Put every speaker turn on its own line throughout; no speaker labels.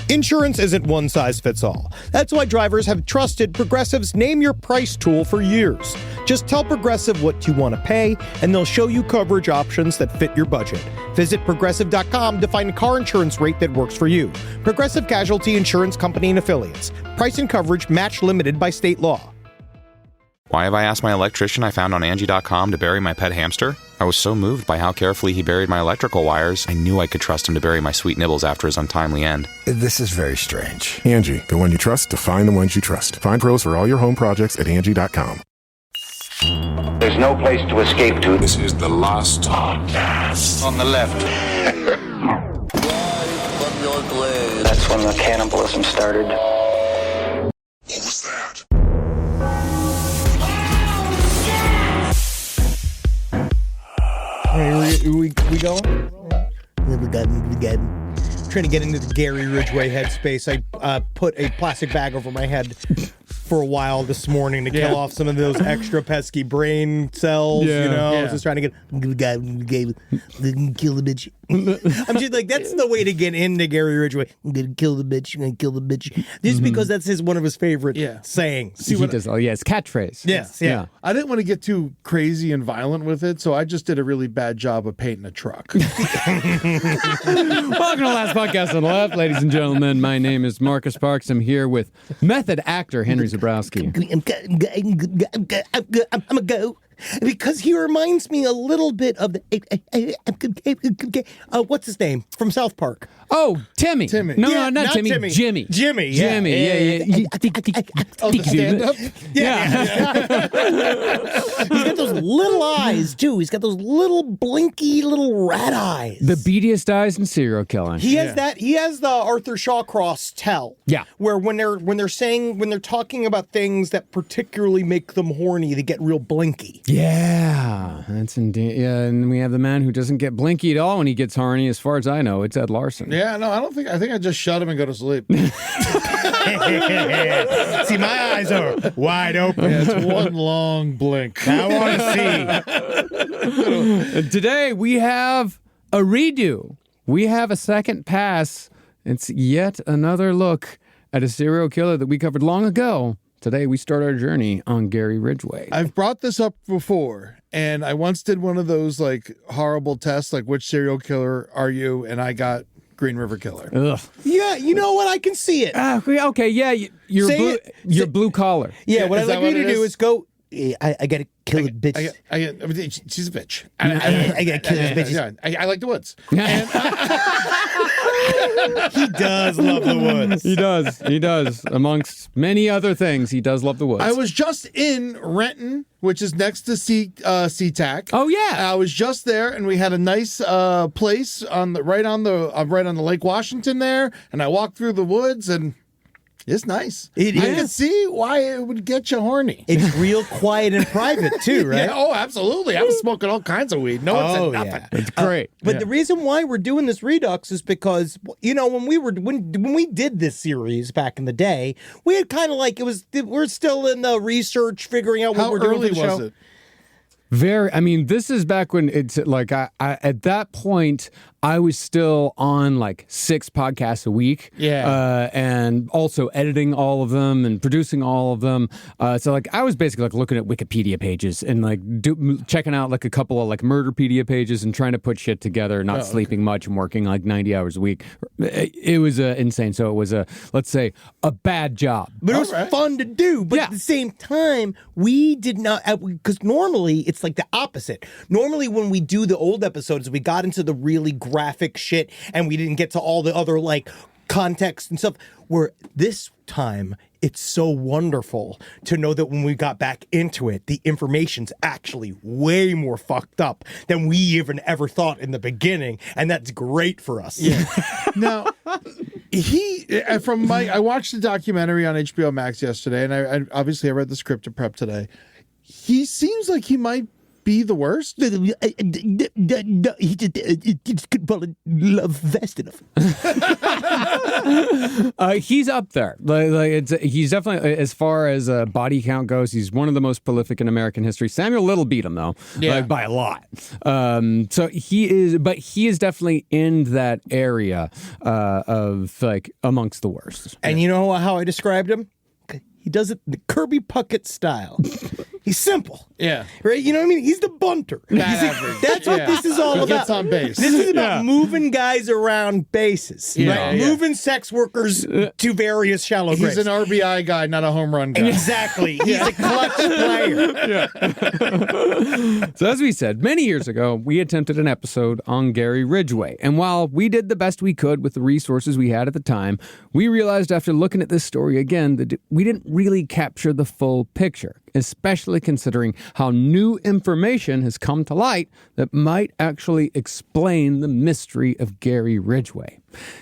Insurance isn't one size fits all. That's why drivers have trusted Progressive's Name Your Price tool for years. Just tell Progressive what you want to pay, and they'll show you coverage options that fit your budget. Visit Progressive.com to find a car insurance rate that works for you. Progressive Casualty Insurance Company and Affiliates. Price and coverage match limited by state law.
Why have I asked my electrician I found on Angie.com to bury my pet hamster? I was so moved by how carefully he buried my electrical wires, I knew I could trust him to bury my sweet nibbles after his untimely end.
This is very strange.
Angie, the one you trust to find the ones you trust. Find pros for all your home projects at Angie.com.
There's no place to escape to.
This is the last podcast.
On the left. That's when the cannibalism started.
What was that?
We going? We got. Trying to get into the Gary Ridgway headspace. I put a plastic bag over my head for a while this morning to kill off some of those extra pesky brain cells. You know, I was just trying to kill the bitch. I'm just like, that's the way to get into Gary Ridgway. I'm gonna kill the bitch. I'm gonna kill the bitch. Just because that's one of his favorite sayings.
See what he does. Oh yeah, it's catchphase.
Yes, yeah.
I didn't want to get too crazy and violent with it, so I just did a really bad job of painting a truck.
Welcome to the last podcast on the left, ladies and gentlemen. My name is Marcus Parks. I'm here with method actor Henry Zabrowski.
I'm gonna go. Because he reminds me a little bit of the what's his name from South Park?
Oh, Timmy. No, not Timmy.
Jimmy.
Jimmy. Yeah.
Oh, the stand-up? Yeah. He's got those little eyes, too. He's got those little blinky little rat eyes.
The beadiest eyes in serial killing.
He has that. He has the Arthur Shawcross tell. Yeah. Where when they're talking about things that particularly make them horny, they get real blinky.
Yeah, that's indeed. Yeah, and we have the man who doesn't get blinky at all when he gets horny. As far as I know, it's Ed Larson.
Yeah, no, I think I just shut him and go to sleep.
See, my eyes are wide open.
Yeah, it's one long blink.
I want to
see. Today we have a redo. We have a second pass. It's yet another look at a serial killer that we covered long ago. Today, we start our journey on Gary Ridgway.
I've brought this up before, and I once did one of those, like, horrible tests, like, which serial killer are you? And I got Green River Killer.
Ugh.
Yeah, you know what? I can see it.
Okay, yeah, you're blue collar.
Yeah, what I'd like you to do is go, I got to kill the bitch.
She's a bitch.
I got to kill this bitch.
I like the woods.
He does love the woods.
He does. Amongst many other things, he does love the woods.
I was just in Renton, which is next to SeaTac.
Oh yeah,
I was just there, and we had a nice place right on the Lake Washington there, and I walked through the woods and. It's nice. I can see why it would get you horny.
It's real quiet and private, too, right?
Yeah, oh, absolutely. I was smoking all kinds of weed. No one said nothing.
Yeah. It's great.
But the reason why we're doing this Redux is because, you know, when we did this series back in the day, we had kind of like, we're still in the research, figuring out what we're doing for the show.
How early was it?
I mean, this is back when it's like, I at that point, I was still on like 6 podcasts a week.
Yeah.
And also editing all of them and producing all of them. So like I was basically like looking at Wikipedia pages and like checking out like a couple of like Murderpedia pages and trying to put shit together, not sleeping much and working like 90 hours a week. It was insane. So it was let's say a bad job.
But it was fun to do. But at the same time, we did not, because normally it's like the opposite. Normally when we do the old episodes, we got into the really graphic shit and we didn't get to all the other like context and stuff, where this time it's so wonderful to know that when we got back into it, the information's actually way more fucked up than we even ever thought in the beginning, and that's great for us.
Yeah. Now, I watched the documentary on HBO Max yesterday, and I obviously read the script to prep today. He seems like he might be the worst?
He just couldn't fall in love fast enough.
He's up there. He's definitely, as far as body count goes, he's one of the most prolific in American history. Samuel Little beat him though, by a lot. So he is definitely in that area of like amongst the worst.
And you know how I described him? He does it the Kirby Puckett style. He's simple.
Yeah.
Right? You know what I mean? He's the bunter. That's what this is all
He
about.
gets on base.
This is about moving guys around bases.
Yeah,
Right? Moving sex workers to various shallow
He's
graves.
an RBI guy, not a home run guy.
Exactly. He's a clutch player.
So as we said, many years ago, we attempted an episode on Gary Ridgway. And while we did the best we could with the resources we had at the time, we realized after looking at this story again that we didn't really capture the full picture, especially considering how new information has come to light that might actually explain the mystery of Gary Ridgway.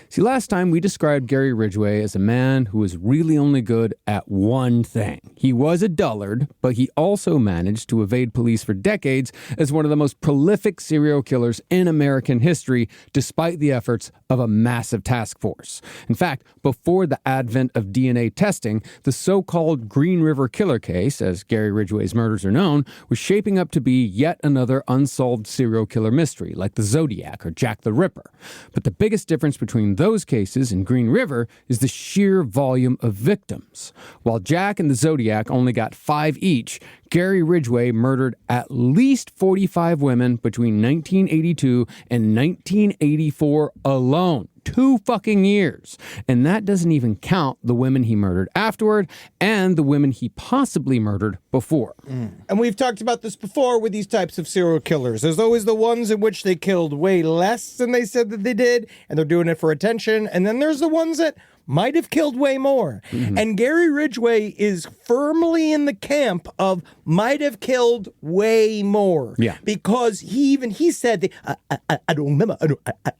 See, last time we described Gary Ridgway as a man who was really only good at one thing. He was a dullard, but he also managed to evade police for decades as one of the most prolific serial killers in American history, despite the efforts of a massive task force. In fact, before the advent of DNA testing, the so-called Green River Killer case, as Gary Ridgway's murders are known, was shaping up to be yet another unsolved serial killer mystery, like the Zodiac or Jack the Ripper. But the biggest difference between those cases and Green River is the sheer volume of victims. While Jack and the Zodiac only got 5 each, Gary Ridgway murdered at least 45 women between 1982 and 1984 alone. 2 fucking years. And that doesn't even count the women he murdered afterward and the women he possibly murdered before.
And we've talked about this before with these types of serial killers. There's always the ones in which they killed way less than they said that they did, and they're doing it for attention. And then there's the ones that might have killed way more. And Gary Ridgway is firmly in the camp of might have killed way more.
Yeah.
Because he said, that, I don't remember.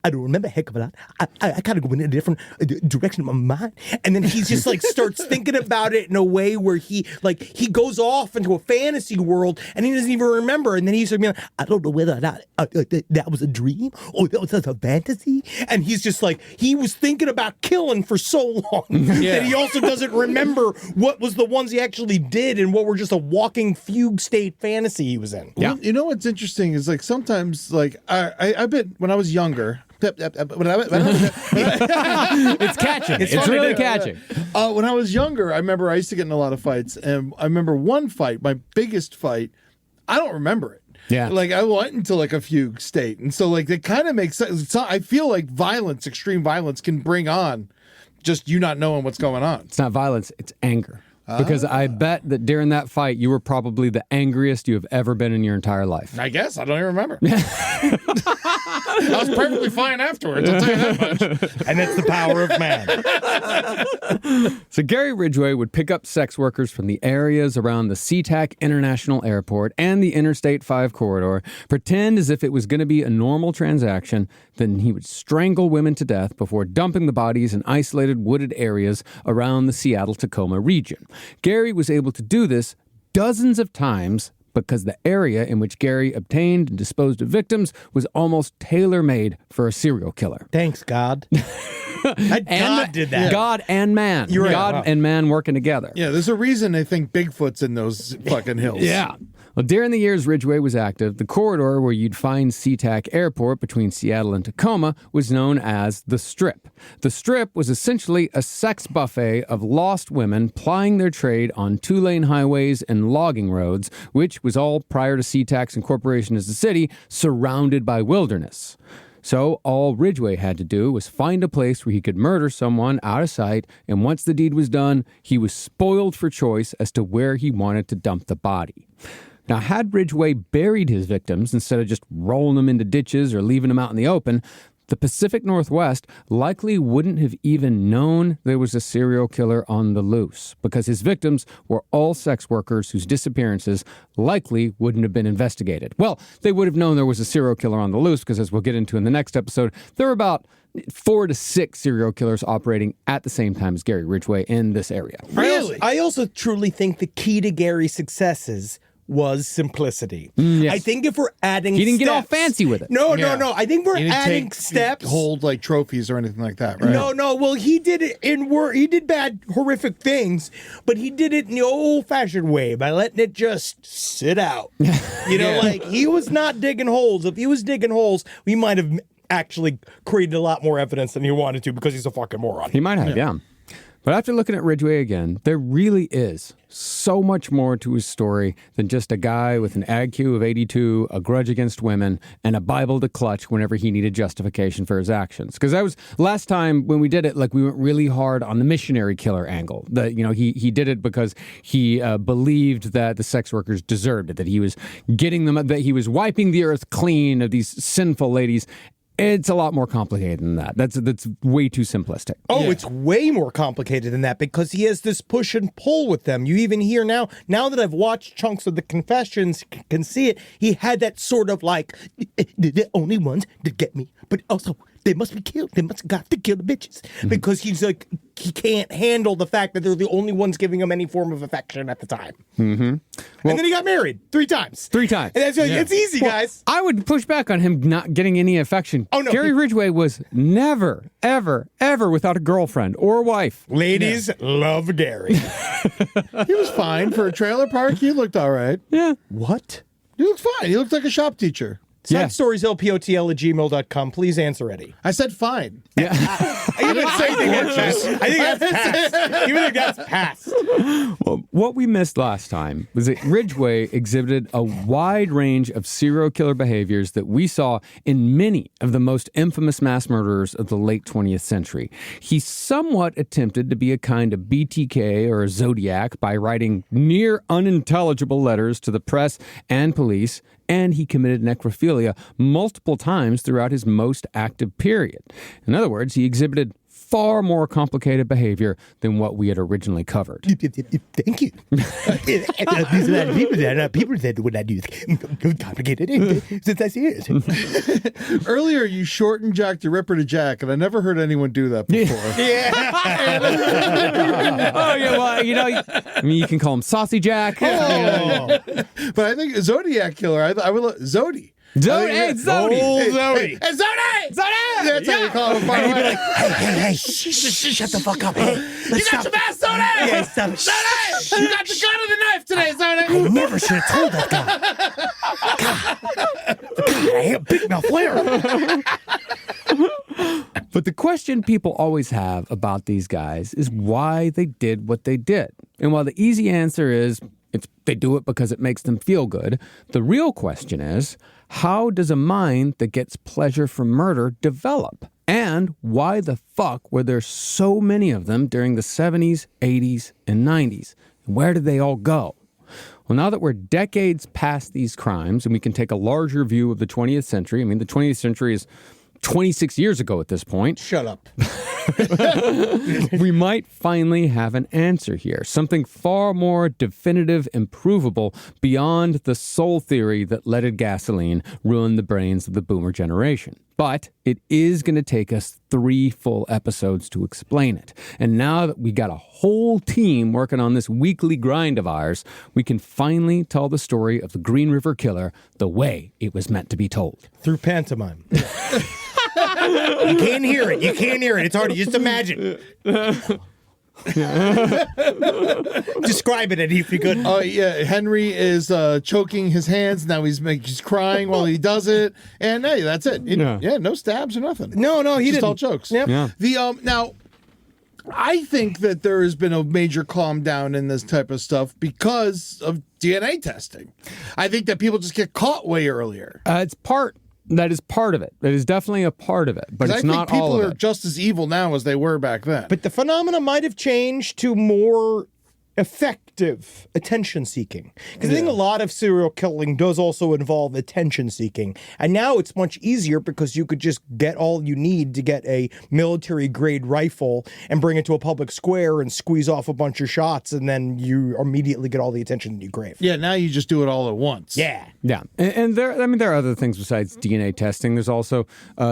I don't remember a heck of a lot. I kind of go in a different direction of my mind. And then he's just like starts thinking about it in a way where he goes off into a fantasy world and he doesn't even remember. And then he's like, I don't know whether or not that was a dream or that was a fantasy. And he's just like, he was thinking about killing for so long that he also doesn't remember what was the ones he actually did and what were just a walking fugue state fantasy he was in.
Yeah. You know what's interesting is like sometimes like I bet when I was younger.
It's catching. It's really catching.
When I was younger, I remember I used to get in a lot of fights, and I remember one fight, my biggest fight. I don't remember it.
Yeah.
Like I went into like a fugue state, and so like it kind of makes sense. So I feel like violence, extreme violence, can bring on just you not knowing what's going on.
It's not violence, it's anger. Because I bet that during that fight, you were probably the angriest you have ever been in your entire life.
I guess. I don't even remember. I was perfectly fine afterwards, I'll tell you that much.
And it's the power of man.
So Gary Ridgway would pick up sex workers from the areas around the SeaTac International Airport and the Interstate 5 corridor, pretend as if it was going to be a normal transaction, then he would strangle women to death before dumping the bodies in isolated wooded areas around the Seattle-Tacoma region. Gary was able to do this dozens of times because the area in which Gary obtained and disposed of victims was almost tailor-made for a serial killer.
Thanks, God. God did that.
God and man.
You're right.
God and man working together.
Yeah, there's a reason they think Bigfoot's in those fucking hills.
Yeah. Well, during the years Ridgway was active, the corridor where you'd find SeaTac Airport between Seattle and Tacoma was known as the Strip. The Strip was essentially a sex buffet of lost women plying their trade on 2-lane highways and logging roads, which was all prior to SeaTac's incorporation as a city, surrounded by wilderness. So all Ridgway had to do was find a place where he could murder someone out of sight, and once the deed was done, he was spoiled for choice as to where he wanted to dump the body. Now, had Ridgway buried his victims instead of just rolling them into ditches or leaving them out in the open, the Pacific Northwest likely wouldn't have even known there was a serial killer on the loose, because his victims were all sex workers whose disappearances likely wouldn't have been investigated. Well, they would have known there was a serial killer on the loose, because as we'll get into in the next episode, there were about 4 to 6 serial killers operating at the same time as Gary Ridgway in this area.
Really? I also truly think the key to Gary's successes was simplicity.
Yes.
I think if we're adding
He didn't get all
steps-
fancy with it.
No. I think we're
He didn't
adding steps.
hold like trophies or anything like that, right?
No. Well, he did it he did bad, horrific things, but he did it in the old-fashioned way by letting it just sit out. You know, like he was not digging holes. If he was digging holes, we might have actually created a lot more evidence than he wanted to because he's a fucking moron.
He might have, yeah. But after looking at Ridgway again, there really is so much more to his story than just a guy with an IQ of 82, a grudge against women, and a Bible to clutch whenever he needed justification for his actions. Because that was last time when we did it, like we went really hard on the missionary killer angle. That he did it because he believed that the sex workers deserved it, that he was getting them, that he was wiping the earth clean of these sinful ladies. It's a lot more complicated than that. That's way too simplistic.
Oh, it's way more complicated than that because he has this push and pull with them. You even hear now that I've watched chunks of the confessions, can see it. He had that sort of like, they're the only ones that get me, but also they must be killed. They must got to kill the bitches because he's like, he can't handle the fact that they're the only ones giving him any form of affection at the time.
Mm-hmm.
And then he got married 3 times.
3 times.
And it's easy, guys.
I would push back on him not getting any affection.
Oh, no.
Gary Ridgway was never, ever, ever without a girlfriend or a wife.
Ladies love Gary.
He was fine for a trailer park. He looked all right.
Yeah.
What?
He looked fine. He looked like a shop teacher.
Yeah.
SideStoriesLPOTL@gmail.com. Please answer Eddie.
I said fine.
I think that's passed.
Well, what we missed last time was that Ridgway exhibited a wide range of serial killer behaviors that we saw in many of the most infamous mass murderers of the late 20th century. He somewhat attempted to be a kind of BTK or a Zodiac by writing near unintelligible letters to the press and police, and he committed necrophilia multiple times throughout his most active period. In other words, he exhibited far more complicated behavior than what we had originally covered.
Thank you. There's a lot of people that what I do is complicated since I see it.
Earlier, you shortened Jack the Ripper to Jack, and I never heard anyone do that before.
Oh, yeah, well, I mean, you can call him Saucy Jack.
But I think Zodiac Killer, I would love Zodi.
Hey, Zodi!
Old Zodi.
Hey, Zodi!
Zodi!
That's how you call him.
And he'd be like, hey, shut the fuck up. Hey,
You got your ass, Zodi!
Yeah, stop it.
Zodi! You got the gun and the knife today, Zodi!
I never should have told that guy. God, I hate Big Mouth Flair.
But the question people always have about these guys is why they did what they did. And while the easy answer is they do it because it makes them feel good, the real question is, how does a mind that gets pleasure from murder develop? And why the fuck were there so many of them during the 70s, 80s, and 90s? Where did they all go? Well, now that we're decades past these crimes and we can take a larger view of the 20th century, I mean, the 20th century is 26 years ago at this point.
Shut up.
We might finally have an answer here. Something far more definitive and provable beyond the soul theory that leaded gasoline ruined the brains of the boomer generation. But it is going to take us 3 full episodes to explain it. And now that we got a whole team working on this weekly grind of ours, we can finally tell the story of the Green River Killer the way it was meant to be told.
Through pantomime. You can't hear it. It's hard to just imagine. Describe it, Eddie, if you could.
Oh, yeah. Henry is choking his hands. Now he's crying while he does it. And hey, that's it. No stabs or nothing.
No, he
just
didn't.
all chokes.
Yep.
Yeah.
Now, I think that there has been a major calm down in this type of stuff because of DNA testing. I think that people just get caught way earlier.
That is part of it. That is definitely a part of it, but it's not all of it.
I think people are just as evil now as they were back then.
But the phenomena might have changed to more effective attention seeking. Because I think a lot of serial killing does also involve attention seeking. And now it's much easier because you could just get all you need to get a military grade rifle and bring it to a public square and squeeze off a bunch of shots, and then you immediately get all the attention that you crave.
Yeah, now you just do it all at once.
Yeah.
Yeah. And there are other things besides DNA testing. There's also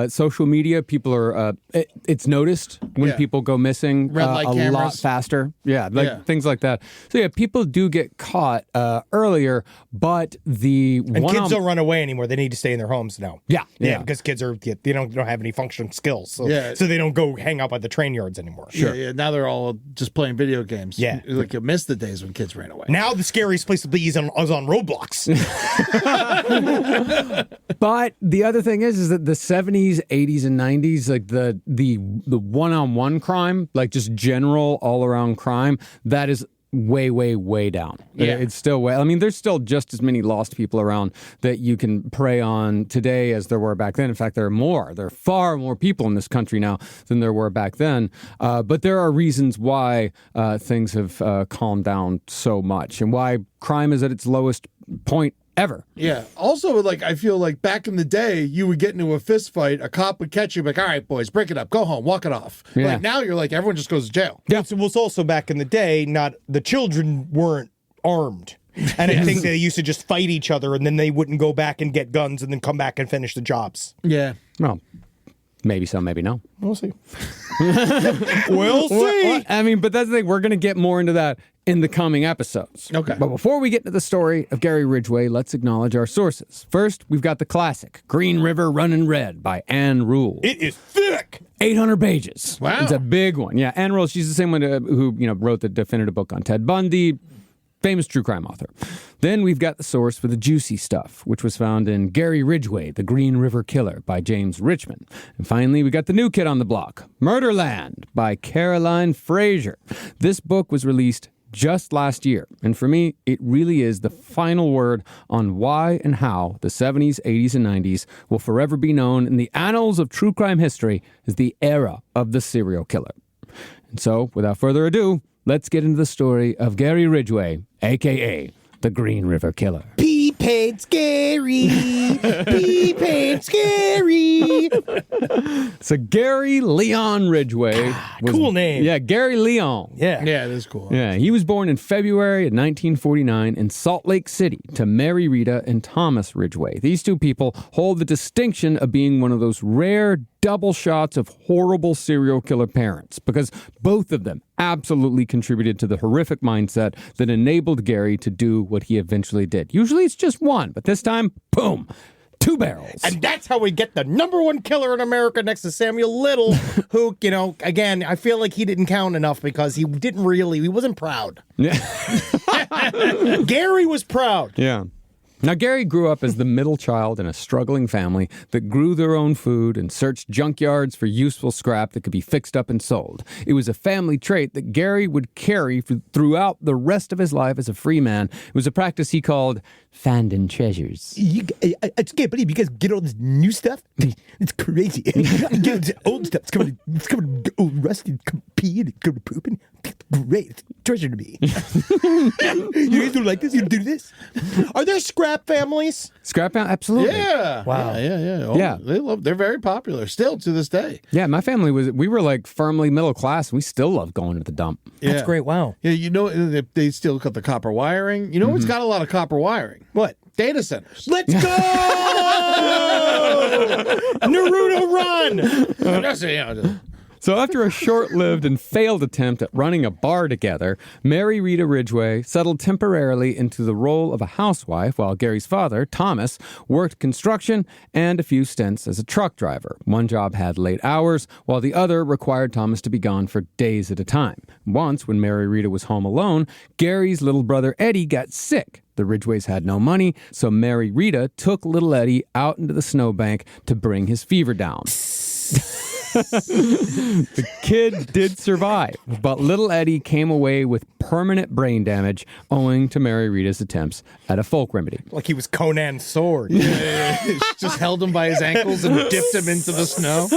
social media. People are, it's noticed when people go missing
Red light
a lot
cameras.
faster. Yeah. Things like that. that. So yeah, people do get caught earlier, but
and kids don't run away anymore. They need to stay in their homes now.
Yeah.
Because kids they don't have any functioning skills, so they don't go hang out by the train yards anymore.
Sure. Yeah. Now they're all just playing video games.
Yeah.
Like you missed the days when kids ran away.
Now the scariest place to be is on Roblox.
But the other thing is that the 70s, 80s, and 90s, like the one-on-one crime, like just general all-around crime, that is way, way, way down.
Yeah.
It's still way. I mean, there's still just as many lost people around that you can prey on today as there were back then. In fact, there are more. There are far more people in this country now than there were back then. But there are reasons why things have calmed down so much and why crime is at its lowest point ever.
Yeah. Also, like, I feel like back in the day, you would get into a fist fight, a cop would catch you, like, all right, boys, break it up, go home, walk it off.
Yeah.
Like, now you're like, everyone just goes to jail.
Yeah. It was also back in the day, the children weren't armed. And I think they used to just fight each other, and then they wouldn't go back and get guns and then come back and finish the jobs.
Yeah.
Well, maybe so, maybe no.
We'll see. We'll see.
Well, I mean, but that's the thing. We're going to get more into that in the coming episodes.
Okay.
But before we get into the story of Gary Ridgway, let's acknowledge our sources. First, we've got the classic Green River Runnin' Red by Anne Rule.
It is thick.
800 pages.
Wow.
It's a big one. Yeah, Anne Rule, she's the same one who wrote the definitive book on Ted Bundy. Famous true crime author. Then we've got the source for the juicy stuff, which was found in Gary Ridgway, The Green River Killer by James Richmond. And finally, we got the new kid on the block, Murderland by Caroline Fraser. This book was released just last year, and for me, it really is the final word on why and how the 70s, 80s, and 90s will forever be known in the annals of true crime history as the era of the serial killer. And so, without further ado, let's get into the story of Gary Ridgway, a.k.a. the Green River Killer.
P-Paint Scary. P-Paint Scary.
So Gary Leon Ridgway.
Cool name.
Yeah, Gary Leon.
Yeah.
Yeah, it is cool.
Yeah, he was born in February of 1949 in Salt Lake City to Mary Rita and Thomas Ridgway. These two people hold the distinction of being one of those rare double shots of horrible serial killer parents because both of them absolutely contributed to the horrific mindset that enabled Gary to do what he eventually did. Usually it's just one, but this time, boom, 2 barrels.
And that's how we get the -- killer in America next to Samuel Little, who, again, I feel like he didn't count enough because he wasn't proud.
Yeah.
Gary was proud.
Yeah. Now, Gary grew up as the middle child in a struggling family that grew their own food and searched junkyards for useful scrap that could be fixed up and sold. It was a family trait that Gary would carry throughout the rest of his life as a free man. It was a practice he called finding treasures.
I just can't believe you guys get all this new stuff. It's crazy. You get this old stuff. It's coming old rusty, peeing, it's coming pooping. Great. It's a treasure to me. You guys don't like this? You don't do this? Are there scrap families?
Scrap out? Absolutely.
Yeah.
Wow.
Yeah. Oh,
Yeah.
They're very popular still to this day.
Yeah, my family we were like firmly middle class, and we still love going to the dump.
Yeah.
That's great. Wow.
Yeah, they still got the copper wiring. You know what's got a lot of copper wiring?
What?
Data centers.
Let's go! Naruto run!
So after a short-lived and failed attempt at running a bar together, Mary Rita Ridgway settled temporarily into the role of a housewife while Gary's father, Thomas, worked construction and a few stints as a truck driver. One job had late hours, while the other required Thomas to be gone for days at a time. Once, when Mary Rita was home alone, Gary's little brother Eddie got sick. The Ridgways had no money, so Mary Rita took little Eddie out into the snowbank to bring his fever down. The kid did survive, but little Eddie came away with permanent brain damage owing to Mary Rita's attempts at a folk remedy.
Like he was Conan's sword.
Just held him by his ankles and dipped him into the snow.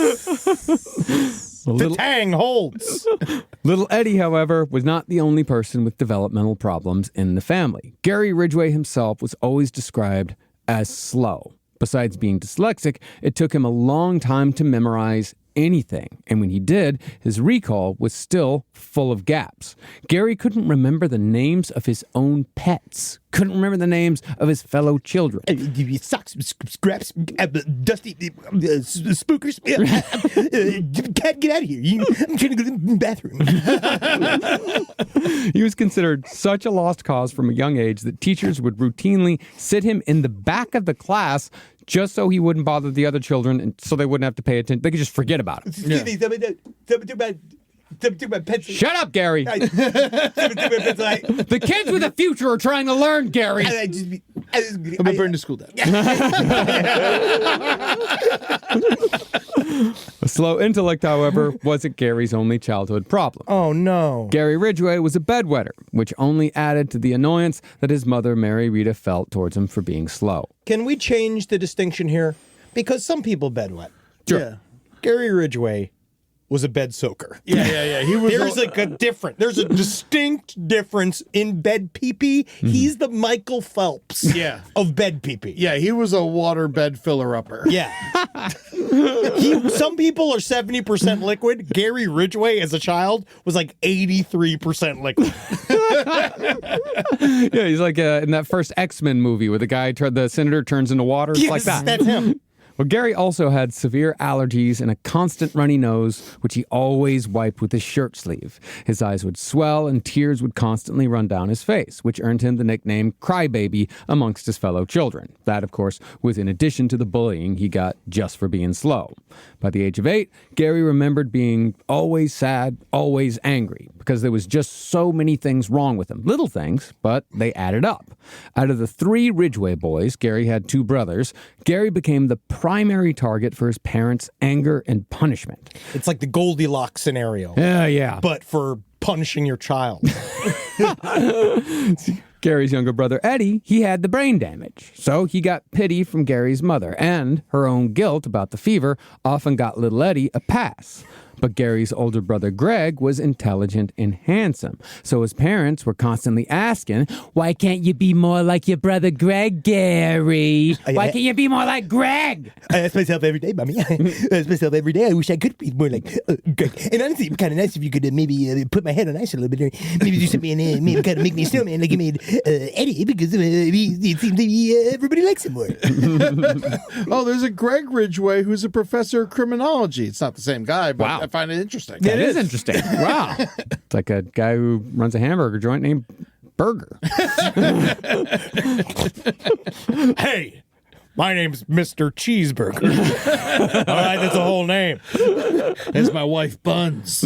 The tang holds.
Little Eddie, however, was not the only person with developmental problems in the family. Gary Ridgway himself was always described as slow. Besides being dyslexic, it took him a long time to memorize anything. And when he did, his recall was still full of gaps. Gary couldn't remember the names of his own pets. Couldn't remember the names of his fellow children.
Socks, scraps, dusty, spookers. Cat, get out of here. I'm trying to go to the bathroom.
He was considered such a lost cause from a young age that teachers would routinely sit him in the back of the class just so he wouldn't bother the other children and so they wouldn't have to pay attention. They could just forget about it. Shut up, Gary. The kids with a future are trying to learn, Gary.
I'm going to burn the school down.
A slow intellect, however, wasn't Gary's only childhood problem.
Oh, no.
Gary Ridgway was a bedwetter, which only added to the annoyance that his mother, Mary Rita, felt towards him for being slow.
Can we change the distinction here? Because some people bedwet.
Sure. Yeah.
Gary Ridgway was a bed soaker.
Yeah. He was.
There's a distinct difference in bed pee-pee. Mm-hmm. He's the Michael Phelps of bed pee-pee.
Yeah, he was a water bed filler-upper.
Yeah. Some people are 70% liquid. Gary Ridgway, as a child, was like 83% liquid.
Yeah, he's like in that first X-Men movie where the senator turns into water. It's like that.
That's him.
Well, Gary also had severe allergies and a constant runny nose, which he always wiped with his shirt sleeve. His eyes would swell and tears would constantly run down his face, which earned him the nickname Crybaby amongst his fellow children. That, of course, was in addition to the bullying he got just for being slow. By the age of 8, Gary remembered being always sad, always angry, because there was just so many things wrong with him. Little things, but they added up. Out of the 3 Ridgway boys, Gary had 2 brothers, Gary became the primary target for his parents' anger and punishment.
It's like the Goldilocks scenario.
Yeah.
But for punishing your child.
Gary's younger brother, Eddie, he had the brain damage. So he got pity from Gary's mother, and her own guilt about the fever often got little Eddie a pass. But Gary's older brother, Greg, was intelligent and handsome. So his parents were constantly asking, why can't you be more like your brother Greg, Gary? Why can't you be more like Greg?
I ask myself every day, Mommy. I ask myself every day. I wish I could be more like Greg. And honestly, it'd be kind of nice if you could maybe put my head on ice a little bit. Or maybe do something and maybe kind of make me a snowman like you made Eddie, because it seems like everybody likes him more.
Oh, there's a Greg Ridgway who's a professor of criminology. It's not the same guy, but
wow.
I find it interesting.
It is interesting. Wow. It's like a guy who runs a hamburger joint named Burger.
Hey, my name's Mr. Cheeseburger. All right, that's a whole name.
That's my wife, Buns.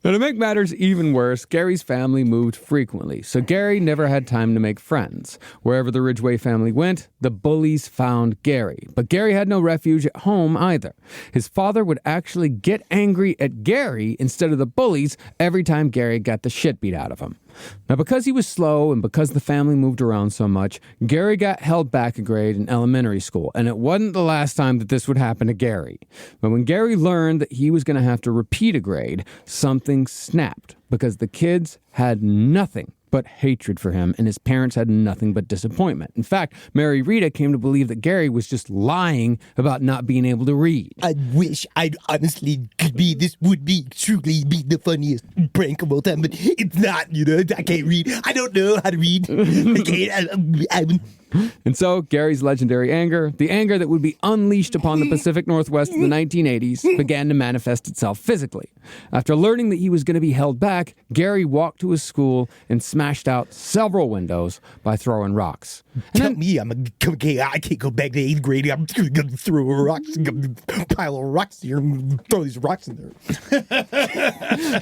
Now, to make matters even worse, Gary's family moved frequently, so Gary never had time to make friends. Wherever the Ridgway family went, the bullies found Gary. But Gary had no refuge at home either. His father would actually get angry at Gary instead of the bullies every time Gary got the shit beat out of him. Now, because he was slow and because the family moved around so much, Gary got held back a grade in elementary school, and it wasn't the last time that this would happen to Gary. But when Gary learned that he was going to have to repeat a grade, something snapped, because the kids had nothing but hatred for him, and his parents had nothing but disappointment. In fact, Mary Rita came to believe that Gary was just lying about not being able to read.
I wish I'd honestly this would truly be the funniest prank of all time, but it's not, I can't read. I don't know how to read.
And so, Gary's legendary anger, the anger that would be unleashed upon the Pacific Northwest in the 1980s, began to manifest itself physically. After learning that he was going to be held back, Gary walked to his school and smashed out several windows by throwing rocks.
Tell me I can't go back to 8th grade. I'm going to throw rocks, pile of rocks here, and throw these rocks in there.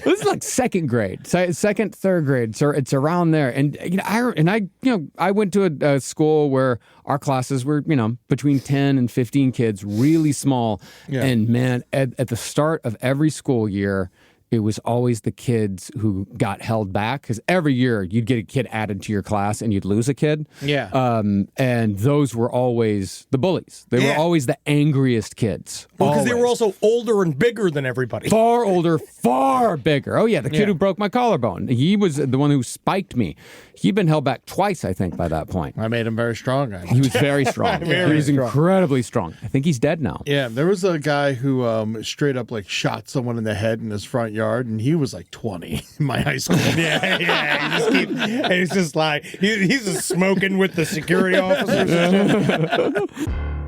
This is like 2nd grade, 2nd, 3rd grade. So it's around there. And I went to a school where our classes were, between 10 and 15 kids, really small. Yeah. And man, at the start of every school year, it was always the kids who got held back, because every year you'd get a kid added to your class and you'd lose a kid.
Yeah.
And those were always the bullies. They were always the angriest kids.
Well, because they were also older and bigger than everybody.
Far older, far bigger. Oh, yeah, the kid who broke my collarbone. He was the one who spiked me. He'd been held back twice, I think, by that point.
I made him very strong.
He was very strong. He was incredibly strong. I think he's dead now.
Yeah, there was a guy who straight up like shot someone in the head in his front yard, and he was like 20 in my high school.
He's just like, he's just smoking with the security officers and shit.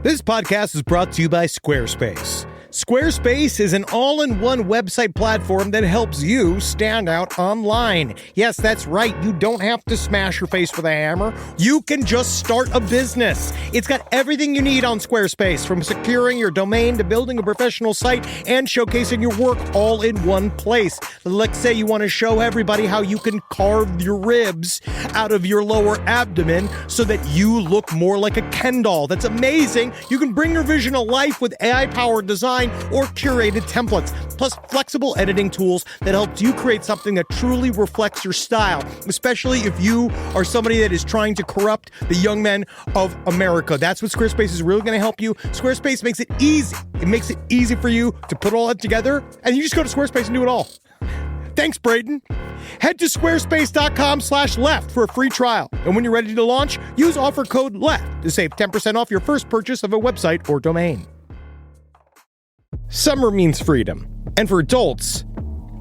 This podcast is brought to you by Squarespace. Squarespace is an all-in-one website platform that helps you stand out online. Yes, that's right. You don't have to smash your face with a hammer. You can just start a business. It's got everything you need on Squarespace, from securing your domain to building a professional site and showcasing your work all in one place. Let's say you want to show everybody how you can carve your ribs out of your lower abdomen so that you look more like a Ken doll. That's amazing. You can bring your vision to life with AI-powered design or curated templates, plus flexible editing tools that helps you create something that truly reflects your style, especially if you are somebody that is trying to corrupt the young men of America. That's what Squarespace is really going to help you. Squarespace makes it easy. It makes it easy for you to put all that together, and you just go to Squarespace and do it all. Thanks, Braden. Head to squarespace.com/left for a free trial. And when you're ready to launch, use offer code LEFT to save 10% off your first purchase of a website or domain. Summer means freedom. And for adults,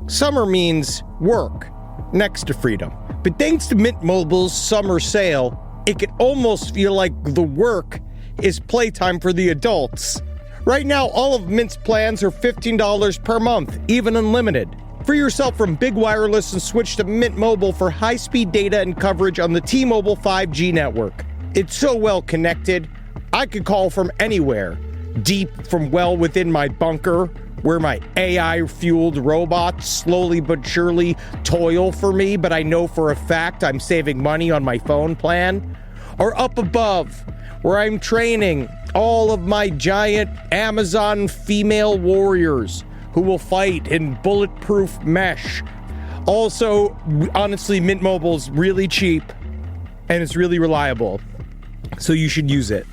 summer means work next to freedom. But thanks to Mint Mobile's summer sale, it can almost feel like the work is playtime for the adults. Right now, all of Mint's plans are $15 per month, even unlimited. Free yourself from big wireless and switch to Mint Mobile for high-speed data and coverage on the T-Mobile 5G network. It's so well connected, I could call from anywhere. Deep from well within my bunker, where my AI-fueled robots slowly but surely toil for me, but I know for a fact I'm saving money on my phone plan. Or up above, where I'm training all of my giant Amazon female warriors who will fight in bulletproof mesh. Also, honestly, Mint Mobile's really cheap and it's really reliable, so you should use it.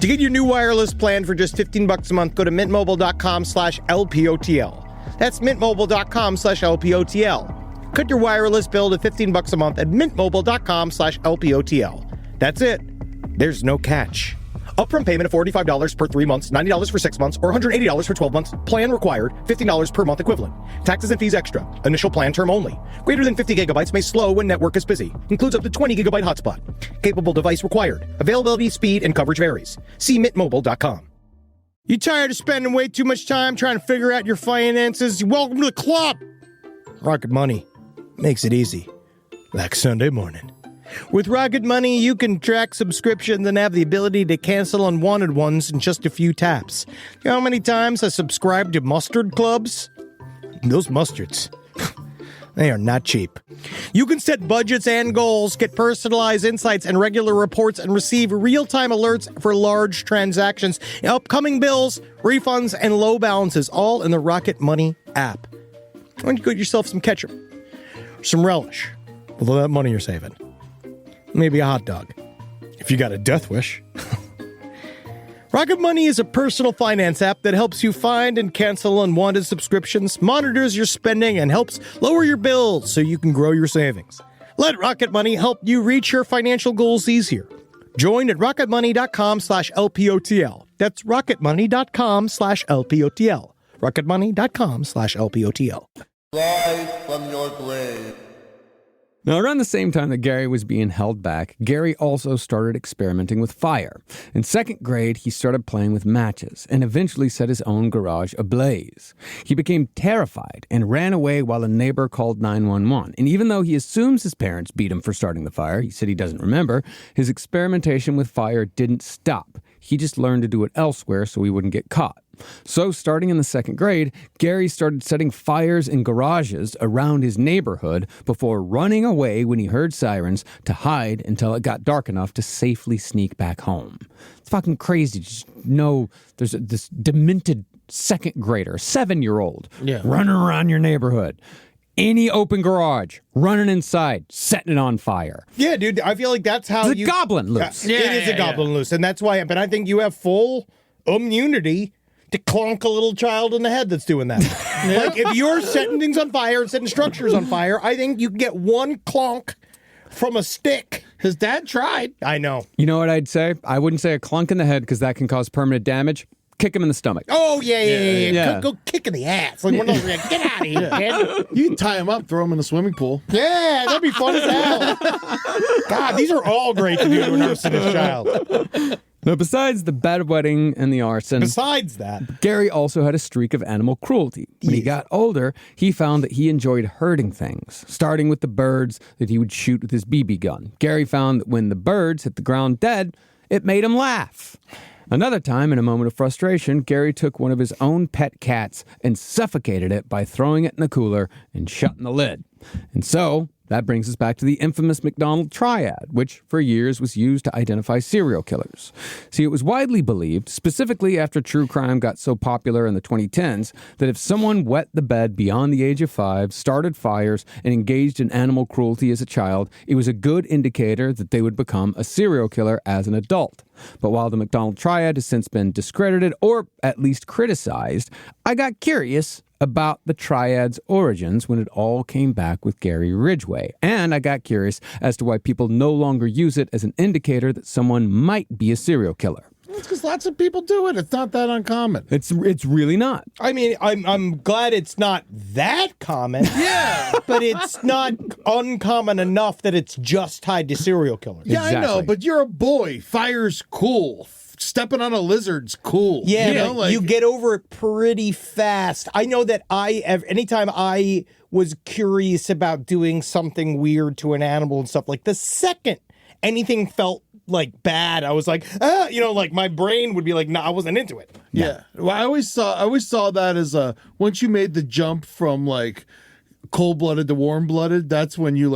To get your new wireless plan for just $15 a month, go to mintmobile.com/LPOTL. That's mintmobile.com/LPOTL. Cut your wireless bill to $15 a month at mintmobile.com/LPOTL. That's it. There's no catch. Upfront payment of $45 per 3 months, $90 for 6 months, or $180 for 12 months. Plan required, $15 per month equivalent. Taxes and fees extra. Initial plan term only. Greater than 50 gigabytes may slow when network is busy. Includes up to 20 gigabyte hotspot. Capable device required. Availability, speed, and coverage varies. See mintmobile.com. You tired of spending way too much time trying to figure out your finances? Welcome to the club. Rocket Money makes it easy. Like Sunday morning. With Rocket Money, you can track subscriptions and have the ability to cancel unwanted ones in just a few taps. You know how many times I subscribed to mustard clubs? Those mustards, they are not cheap. You can set budgets and goals, get personalized insights and regular reports, and receive real-time alerts for large transactions, upcoming bills, refunds, and low balances, all in the Rocket Money app. Why don't you get yourself some ketchup, some relish, with all that money you're saving? Maybe a hot dog, if you got a death wish. Rocket Money is a personal finance app that helps you find and cancel unwanted subscriptions, monitors your spending, and helps lower your bills so you can grow your savings. Let Rocket Money help you reach your financial goals easier. Join at rocketmoney.com/LPOTL. That's rocketmoney.com/LPOTL. rocketmoney.com/LPOTL.
Rise from your grave.
Now, around the same time that Gary was being held back, Gary also started experimenting with fire. In second grade, he started playing with matches and eventually set his own garage ablaze. He became terrified and ran away while a neighbor called 911. And even though he assumes his parents beat him for starting the fire, he said he doesn't remember, his experimentation with fire didn't stop. He just learned to do it elsewhere so he wouldn't get caught. So, starting in the second grade, Gary started setting fires in garages around his neighborhood before running away when he heard sirens to hide until it got dark enough to safely sneak back home. It's fucking crazy. Just know there's this demented second grader, 7-year-old, running around your neighborhood. Any open garage, running inside, setting it on fire.
Yeah, dude, I feel like that's how
It's a goblin loose.
It is a goblin loose, and that's why. But I think you have full immunity to clonk a little child in the head that's doing that. Like, if you're setting things on fire and setting structures on fire, I think you can get one clonk from a stick.
His dad tried.
I know.
You know what I'd say? I wouldn't say a clunk in the head because that can cause permanent damage. Kick him in the stomach.
Oh, yeah. Go kick in the ass. Like, one of those, like, get out of here, kid.
You can tie him up, throw him in the swimming pool.
Yeah, that'd be fun as hell. God, these are all great to do to an arsonist child.
Now, besides the bedwetting and the arson,
Besides that,
Gary also had a streak of animal cruelty. When he got older, he found that he enjoyed hurting things, starting with the birds that he would shoot with his BB gun. Gary found that when the birds hit the ground dead, it made him laugh. Another time, in a moment of frustration, Gary took one of his own pet cats and suffocated it by throwing it in a cooler and shutting the lid. And so, that brings us back to the infamous MacDonald triad, which for years was used to identify serial killers. See, it was widely believed, specifically after true crime got so popular in the 2010s, that if someone wet the bed beyond the age of 5, started fires, and engaged in animal cruelty as a child, it was a good indicator that they would become a serial killer as an adult. But while the MacDonald triad has since been discredited, or at least criticized, I got curious about the triad's origins when it all came back with Gary Ridgway. And I got curious as to why people no longer use it as an indicator that someone might be a serial killer.
It's because lots of people do it. It's not that uncommon.
It's really not.
I mean, I'm glad it's not that common. Yeah. But it's not uncommon enough that it's just tied to serial killers.
Yeah,
Exactly.
I know, but you're a boy. Fire's cool. Stepping on a lizard's cool.
Yeah,
you know,
but
like,
you get over it pretty fast. I know that anytime I was curious about doing something weird to an animal and stuff, like the second anything felt like bad, I was like, like my brain would be like, nah, I wasn't into it.
Yeah. Well, I always saw that as once you made the jump from like cold-blooded to warm-blooded, that's when you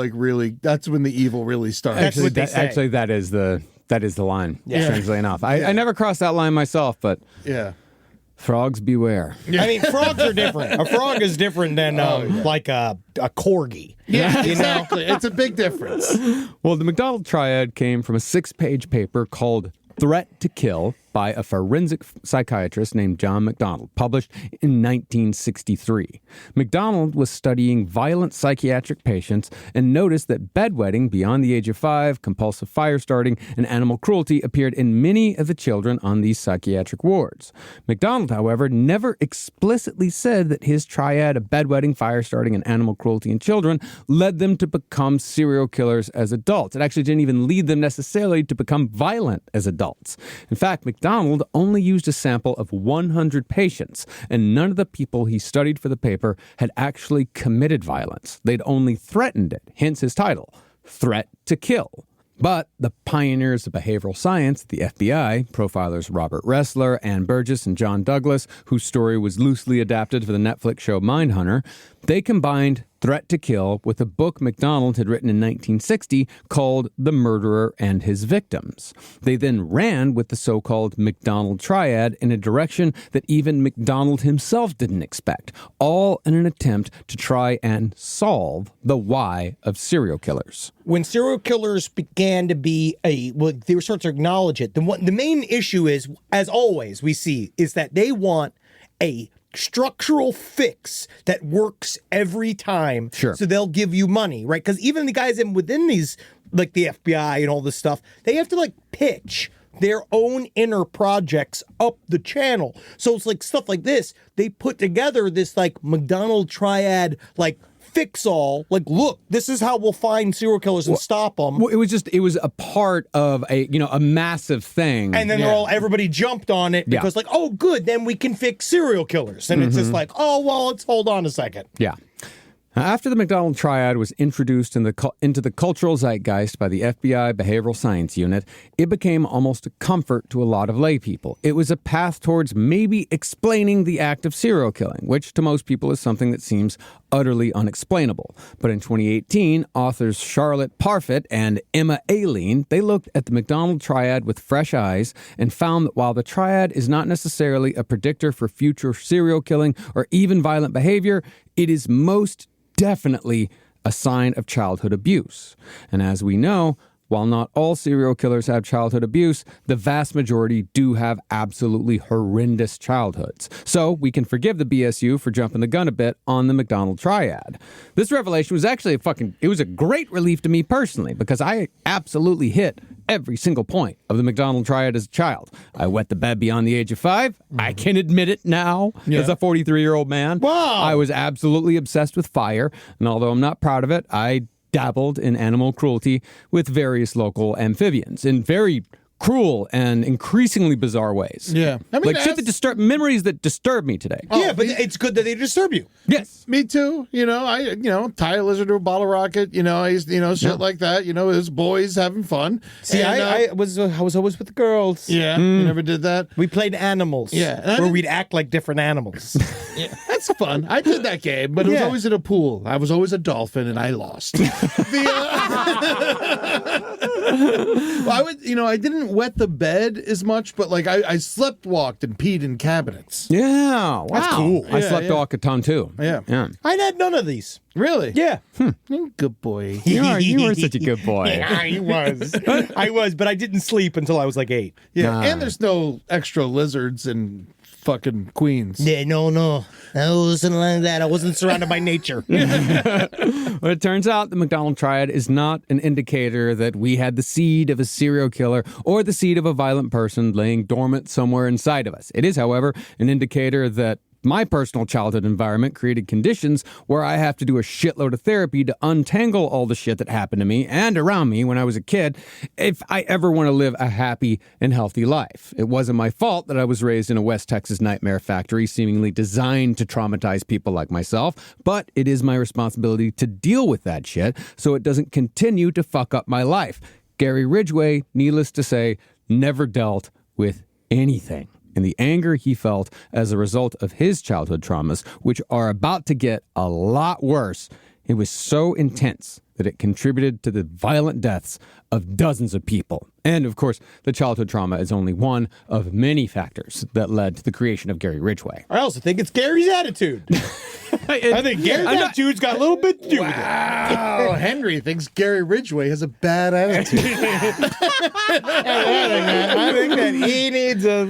that's when the evil really starts.
That's what they say.
Actually, that is the line, strangely enough. I never crossed that line myself, but
Yeah.
frogs beware.
I mean, frogs are different. A frog is different than like a corgi.
Yeah, exactly. It's a big difference.
Well, the MacDonald triad came from a 6-page paper called Threat to Kill by a forensic psychiatrist named John MacDonald, published in 1963. MacDonald was studying violent psychiatric patients and noticed that bedwetting beyond the age of 5, compulsive fire starting, and animal cruelty appeared in many of the children on these psychiatric wards. MacDonald, however, never explicitly said that his triad of bedwetting, fire starting, and animal cruelty in children led them to become serial killers as adults. It actually didn't even lead them necessarily to become violent as adults. In fact, MacDonald only used a sample of 100 patients, and none of the people he studied for the paper had actually committed violence. They'd only threatened it, hence his title, Threat to Kill. But the pioneers of behavioral science, the FBI, profilers Robert Ressler, Ann Burgess, and John Douglas, whose story was loosely adapted for the Netflix show Mindhunter, they combined Threat to Kill with a book MacDonald had written in 1960 called The Murderer and His Victims. They then ran with the so-called MacDonald triad in a direction that even MacDonald himself didn't expect, all in an attempt to try and solve the why of serial killers.
When serial killers began to be they were starting to acknowledge it. The main issue is, as always, we see is that they want a structural fix that works every time.
Sure.
So they'll give you money, right? Because even the guys within these, like the FBI and all this stuff, they have to like pitch their own inner projects up the channel. So it's like stuff like this. They put together this like MacDonald triad, like fix all, like, look, this is how we'll find serial killers and stop them.
Well, it was a part of a massive thing.
And then everybody jumped on it because like, oh, good, then we can fix serial killers. And it's just like, oh, well, let's hold on a second.
Yeah. After the MacDonald Triad was introduced into the cultural zeitgeist by the FBI Behavioral Science Unit, it became almost a comfort to a lot of lay people. It was a path towards maybe explaining the act of serial killing, which to most people is something that seems utterly unexplainable. But in 2018, authors Charlotte Parfit and Emma Aileen, they looked at the MacDonald Triad with fresh eyes and found that while the triad is not necessarily a predictor for future serial killing or even violent behavior, it is most definitely a sign of childhood abuse. And as we know, while not all serial killers have childhood abuse, the vast majority do have absolutely horrendous childhoods. So we can forgive the BSU for jumping the gun a bit on the MacDonald Triad. This revelation was actually it was a great relief to me personally, because I absolutely hit every single point of the MacDonald Triad as a child. I wet the bed beyond the age of 5. I can admit it now as a 43-year-old man.
Wow.
I was absolutely obsessed with fire, and although I'm not proud of it, I dabbled in animal cruelty with various local amphibians in very cruel and increasingly bizarre ways.
Yeah. I mean,
like shit that memories that disturb me today.
Yeah, but it's good that they disturb you.
Yes.
Me too. I tie a lizard to a bottle rocket. I used, shit like that. It was boys having fun.
See,
And,
I was always with the girls.
Yeah, you never did that.
We played animals.
Yeah.
Where we'd act like different animals.
Yeah, that's fun. I did that game, but it was always in a pool. I was always a dolphin, and I lost. I didn't wet the bed as much, but like I slept walked and peed in cabinets.
Yeah. Wow.
That's cool.
I slept walk a ton too.
Yeah.
I had none of these.
Really?
Yeah.
Good boy.
You are such a good boy.
Yeah, I was. I was, but I didn't sleep until I was like 8.
Yeah, and there's no extra lizards and fucking queens.
Yeah, no. I wasn't like that. I wasn't surrounded by nature.
But it turns out the MacDonald Triad is not an indicator that we had the seed of a serial killer or the seed of a violent person laying dormant somewhere inside of us. It is, however, an indicator that my personal childhood environment created conditions where I have to do a shitload of therapy to untangle all the shit that happened to me and around me when I was a kid if I ever want to live a happy and healthy life. It wasn't my fault that I was raised in a West Texas nightmare factory seemingly designed to traumatize people like myself, but it is my responsibility to deal with that shit so it doesn't continue to fuck up my life. Gary Ridgway, needless to say, never dealt with anything. And the anger he felt as a result of his childhood traumas, which are about to get a lot worse, it was so intense that it contributed to the violent deaths of dozens of people. And, of course, the childhood trauma is only one of many factors that led to the creation of Gary Ridgway.
I also think it's Gary's attitude. I think Gary's attitude's got a little bit to do with it.
Wow, Henry thinks Gary Ridgway has a bad attitude.
I think that he needs a...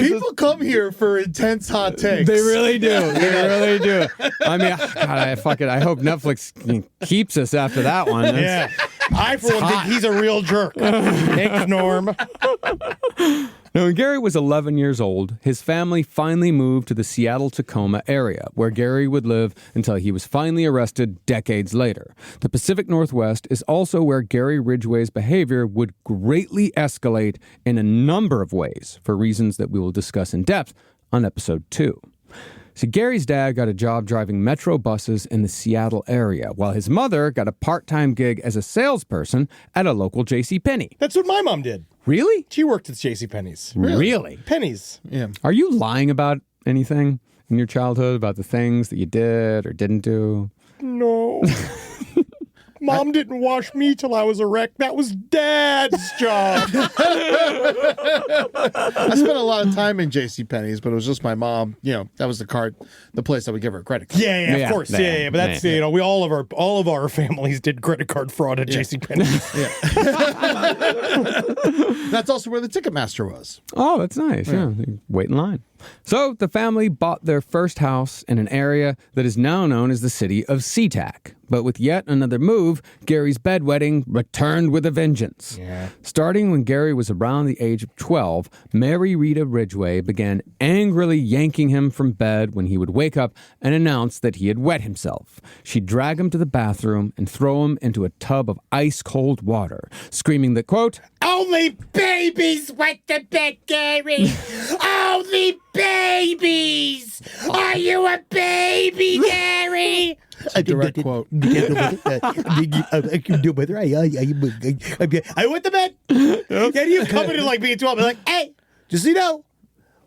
People come here for intense hot takes.
They really do. They really do. I mean, God, I hope Netflix keeps us after that one.
Yeah. I, for one, think he's a real jerk. Thanks, Norm.
Now, when Gary was 11 years old, his family finally moved to the Seattle-Tacoma area, where Gary would live until he was finally arrested decades later. The Pacific Northwest is also where Gary Ridgway's behavior would greatly escalate in a number of ways, for reasons that we will discuss in depth on episode 2. So Gary's dad got a job driving metro buses in the Seattle area, while his mother got a part-time gig as a salesperson at a local JCPenney.
That's what my mom did.
Really?
She worked at JCPenney's.
Really?
Pennies.
Yeah.
Are you lying about anything in your childhood, about the things that you did or didn't do?
No. Mom didn't wash me till I was a wreck. That was Dad's job.
I spent a lot of time in JCPenney's, but it was just my mom. That was the place I would give her a credit card.
Yeah, of course. Yeah. But that's we all of our families did credit card fraud at JCPenney's.
Yeah. That's also where the Ticketmaster was.
Oh, that's nice. Yeah. Wait in line. So the family bought their first house in an area that is now known as the city of SeaTac. But with yet another move, Gary's bedwetting returned with a vengeance. Yeah. Starting when Gary was around the age of 12, Mary Rita Ridgway began angrily yanking him from bed when he would wake up and announce that he had wet himself. She'd drag him to the bathroom and throw him into a tub of ice-cold water, screaming that, quote,
"Only babies wet the bed, Gary! Only babies! Are you a baby, Gary?"
a direct quote.
I went to bed. Can you come in and like be 12? Like, hey, just so you know,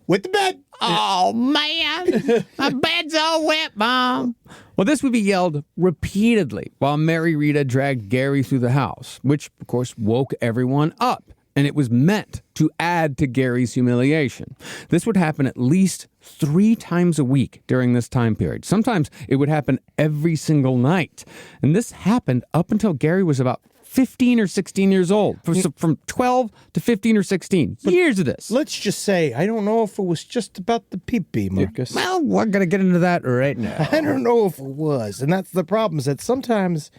went to bed.
Oh, man. My bed's all wet, Mom. Well, this would be yelled repeatedly while Mary Rita dragged Gary through the house, which, of course, woke everyone up. And it was meant to add to Gary's humiliation. This would happen at least 3 times a week during this time period. Sometimes it would happen every single night. And this happened up until Gary was about 15 or 16 years old. From 12 to 15 or 16. Years of this.
Let's just say, I don't know if it was just about the pee-pee, Marcus.
Well, we're going to get into that right now.
I don't know if it was. And that's the problem, is that sometimes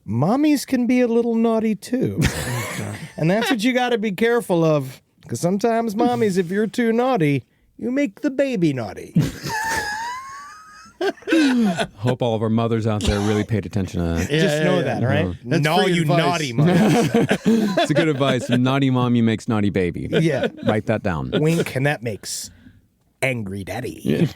mommies can be a little naughty too. And that's what you got to be careful of. Because sometimes mommies, if you're too naughty, you make the baby naughty.
Hope all of our mothers out there really paid attention to that.
Just know that, right?
That's
No,
free
you
advice.
naughty mother.
It's a good advice. Naughty mommy makes naughty baby.
Yeah.
Write that down.
Wink, and that makes angry daddy.
Yeah.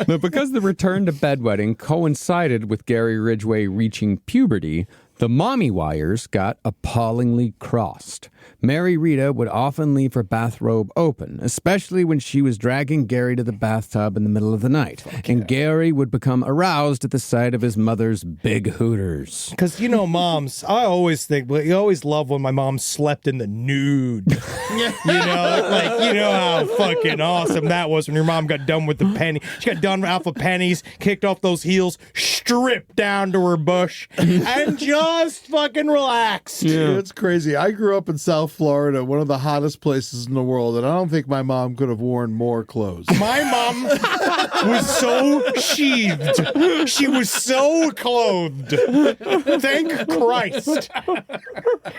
But because the return to bedwetting coincided with Gary Ridgway reaching puberty, the mommy wires got appallingly crossed. Mary Rita would often leave her bathrobe open, especially when she was dragging Gary to the bathtub in the middle of the night. And Gary would become aroused at the sight of his mother's big hooters.
Because, you know, moms, I always think, you always love when my mom slept in the nude. You know, like, you know how fucking awesome that was when your mom got done with the penny. She got done off of pennies, kicked off those heels, stripped down to her bush, and just fucking relaxed.
Yeah. It's crazy. I grew up in South Florida, one of the hottest places in the world, and I don't think my mom could have worn more clothes.
My mom was so sheathed. She was so clothed. Thank Christ.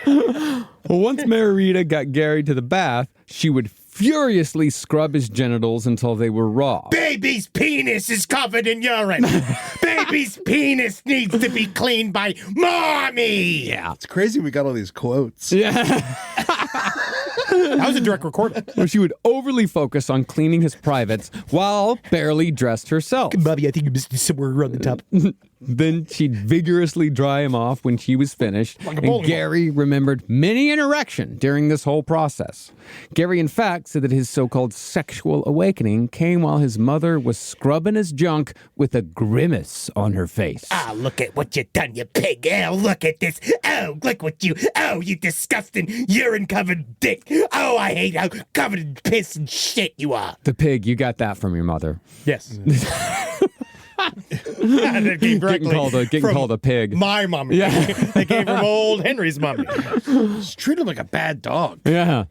Well, once Mary Rita got Gary to the bath, she would furiously scrub his genitals until they were raw.
Baby's penis is covered in urine. Baby's penis needs to be cleaned by mommy.
Yeah.
It's crazy we got all these quotes.
Yeah.
That was a direct recording.
Where she would overly focus on cleaning his privates while barely dressed herself.
Bobby, I think you missed somewhere around the top.
Then she'd vigorously dry him off when she was finished.
Like a
And
bowling
Gary remembered many an erection during this whole process. Gary, in fact, said that his so-called sexual awakening came while his mother was scrubbing his junk with a grimace on her face.
Ah, look at what you done, you pig. Oh, look at this. Oh, look what you... Oh, you disgusting urine-covered dick. Oh, I hate how covered in piss and shit you are.
The pig, you got that from your mother.
Yes. That came
Getting called a pig.
My mommy.
Yeah.
They came from old Henry's mommy.
Just treat him like a bad dog.
Yeah.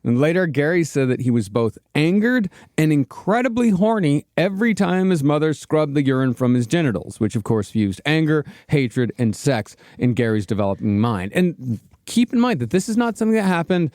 And later, Gary said that he was both angered and incredibly horny every time his mother scrubbed the urine from his genitals, which of course fused anger, hatred, and sex in Gary's developing mind. And keep in mind that this is not something that happened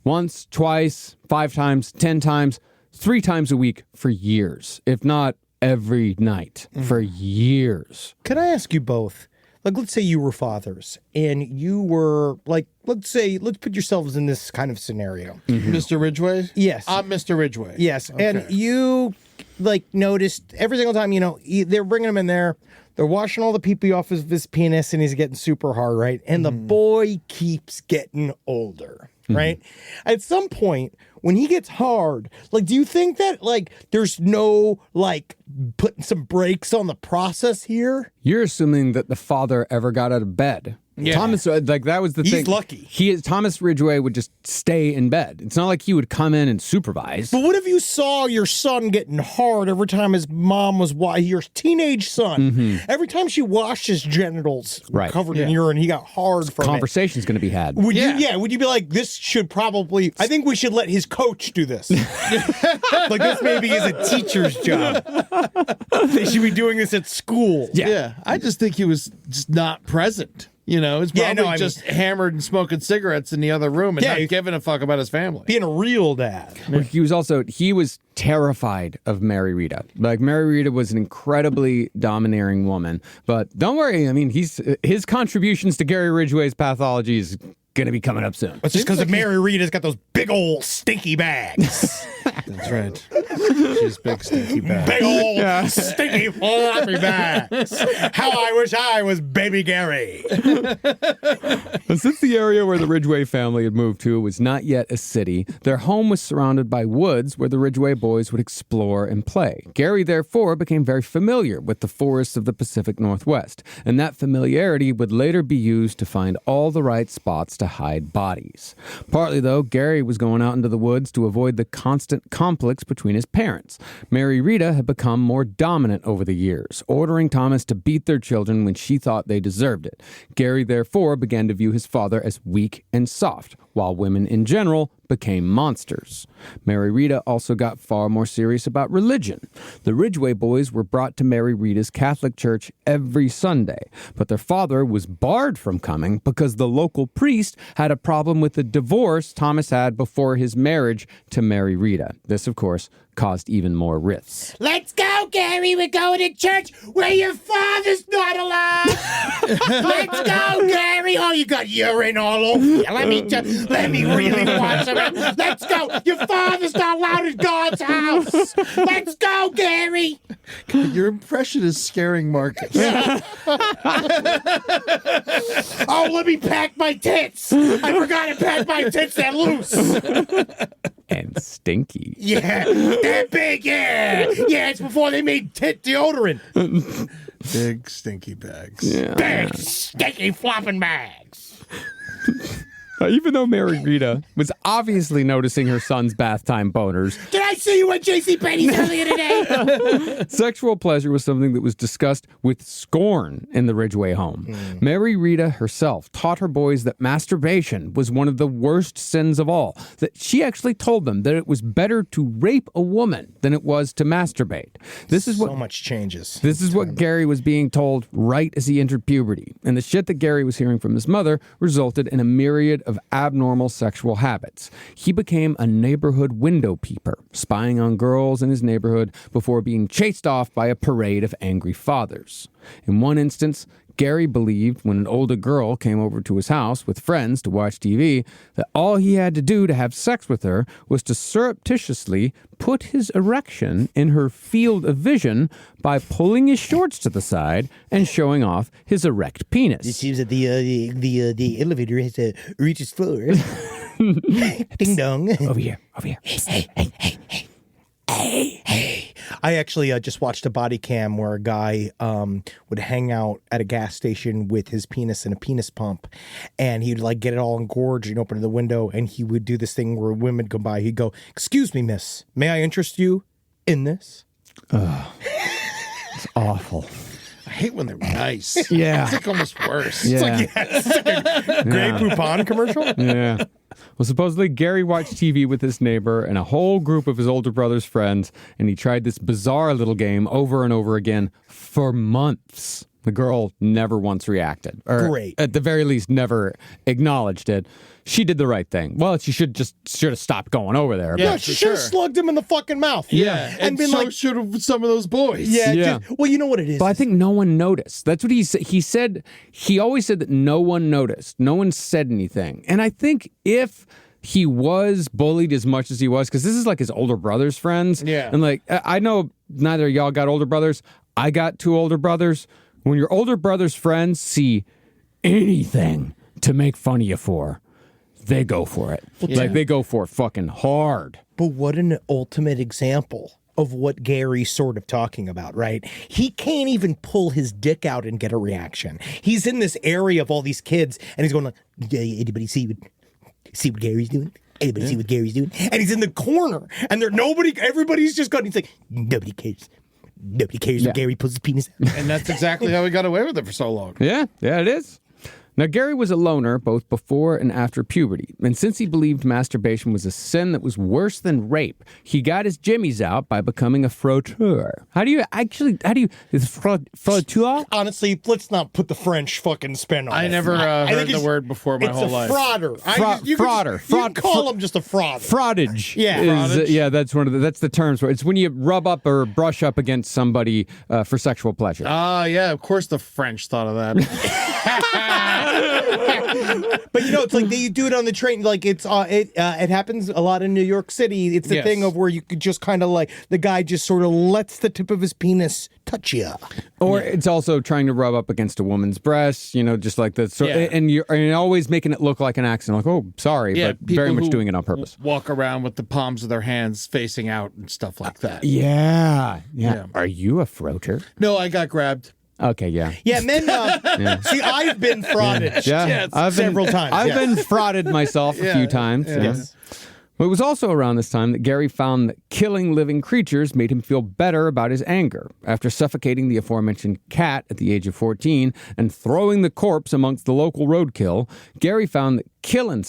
once, twice, 5 times, 10 times, 3 times a week for years, if not every night for years.
Can I ask you both? Like, let's say you were fathers and you were like, let's put yourselves in this kind of scenario.
Mr. Ridgway?
Yes.
I'm Mr. Ridgway.
Yes.
Okay.
And you like noticed every single time, you know, they're bringing him in there. They're washing all the pee-pee off of his penis and he's getting super hard, right? And the boy keeps getting older, right? At some point, when he gets hard, like, do you think that, like, there's no, like, putting some brakes on the process here?
You're assuming that the father ever got out of bed.
Yeah.
Thomas, like, that was the thing.
He's lucky.
Thomas Ridgway would just stay in bed. It's not like he would come in and supervise.
But what if you saw your son getting hard every time his mom was your teenage son? Every time she washed his genitals covered in urine, he got hard from
Conversation's going to be had.
Would you? Would you be like, this should probably? I think we should let his coach do this. Like this maybe is a teacher's job. They should be doing this at school.
Yeah. I just think he was just not present. You know, he's probably just hammered and smoking cigarettes in the other room and not giving a fuck about his family.
Being a real dad.
He was terrified of Mary Rita. Like, Mary Rita was an incredibly domineering woman. But don't worry, I mean, his contributions to Gary Ridgway's pathology is going to be coming up soon.
It's just because Mary Rita's got those big old stinky bags.
That's right. She's big stinky bags.
Big old stinky floppy bags. How I wish I was baby Gary.
And since the area where the Ridgway family had moved to was not yet a city, their home was surrounded by woods where the Ridgway boys would explore and play. Gary, therefore, became very familiar with the forests of the Pacific Northwest, and that familiarity would later be used to find all the right spots to hide bodies. Partly, though, Gary was going out into the woods to avoid the constant conflicts between his parents. Mary Rita had become more dominant over the years, ordering Thomas to beat their children when she thought they deserved it. Gary, therefore, began to view his father as weak and soft, while women in general became monsters. Mary Rita also got far more serious about religion. The Ridgway boys were brought to Mary Rita's Catholic church every Sunday, but their father was barred from coming because the local priest had a problem with the divorce Thomas had before his marriage to Mary Rita. This, of course, caused even more rifts.
Let's go, Gary. We're going to church where your father's not allowed. Let's go, Gary. Oh, you got urine all over you. Let me really watch it. Let's go. Your father's not allowed in God's house. Let's go, Gary.
Your impression is scaring Marcus.
Oh, let me pack my tits. I forgot to pack my tits. They're loose.
And stinky.
Yeah, they're big, yeah. Yeah, it's before they made tit deodorant.
Big stinky bags.
Yeah.
Big, stinky flopping bags.
Even though Mary Rita was obviously noticing her son's bath time boners,
Did I see you at JCPenney's earlier today?
sexual pleasure was something that was discussed with scorn in the Ridgway home. Mary Rita herself taught her boys that masturbation was one of the worst sins of all, that she actually told them that it was better to rape a woman than it was to masturbate. This is
So much changes.
This is what Gary was being told right as he entered puberty. And the shit that Gary was hearing from his mother resulted in a myriad of abnormal sexual habits. He became a neighborhood window peeper, spying on girls in his neighborhood before being chased off by a parade of angry fathers. In one instance, Gary believed when an older girl came over to his house with friends to watch TV that all he had to do to have sex with her was to surreptitiously put his erection in her field of vision by pulling his shorts to the side and showing off his erect penis.
It seems that the elevator has reached its floor. Ding dong.
Over here.
Hey. I actually just watched a body cam where a guy would hang out at a gas station with his penis in a penis pump, and he'd like get it all engorged and open the window, and he would do this thing where women come by. He'd go, "Excuse me, miss, may I interest you in this?"
It's awful.
I hate when they're nice.
Yeah.
It's like almost worse.
Yeah.
It's like a Grey Poupon commercial.
Yeah. Well, supposedly Gary watched TV with his neighbor and a whole group of his older brother's friends, and he tried this bizarre little game over and over again for months. The girl never once reacted. Or
Great.
at the very least, never acknowledged it. She did the right thing. Well, she should have stopped going over there.
Yeah,
No,
for
she should have
sure.
slugged him in the fucking mouth.
Yeah.
and been
so
like,
should have some of those boys.
Yeah.
well, you know what it is.
But I think no one noticed. That's what he said. He always said that no one noticed. No one said anything. And I think if he was bullied as much as he was, because this is like his older brother's friends.
Yeah.
And like, I know neither of y'all got older brothers. I got two older brothers. When your older brother's friends see anything to make fun of you for, they go for it. Like, they go for it fucking hard.
But what an ultimate example of what Gary's sort of talking about, right? He can't even pull his dick out and get a reaction. He's in this area of all these kids, and he's going like, anybody see what Gary's doing? Anybody see what Gary's doing? And he's in the corner, and everybody's just going, he's like, nobody cares. Nobody cares when Gary pulls his penis out.
And that's exactly how he got away with it for so long.
Yeah, it is. Now, Gary was a loner both before and after puberty, and since he believed masturbation was a sin that was worse than rape, he got his jimmies out by becoming a frotteur. Is frotteur?
Honestly, let's not put the French fucking spin on it.
I never heard the word before my whole life.
It's a frauder.
Frauder.
You can call him just a frauder.
Frottage.
Yeah.
That's the terms for it. It's when you rub up or brush up against somebody for sexual pleasure.
Yeah, of course the French thought of that.
But it's like you do it on the train. Like it happens a lot in New York City. It's the thing of where you could just kind of like the guy just sort of lets the tip of his penis touch you.
Or it's also trying to rub up against a woman's breast, just like that. So, and you're always making it look like an accident, like, oh, sorry, but very much doing it on purpose.
Walk around with the palms of their hands facing out and stuff like that.
Yeah. Are you a froater?
No, I got grabbed.
Okay, yeah.
Yeah, men. See, I've been frauded several times.
I've been frauded myself a few times.
Yes.
But it was also around this time that Gary found that killing living creatures made him feel better about his anger. After suffocating the aforementioned cat at the age of 14 and throwing the corpse amongst the local roadkill, Gary found that killing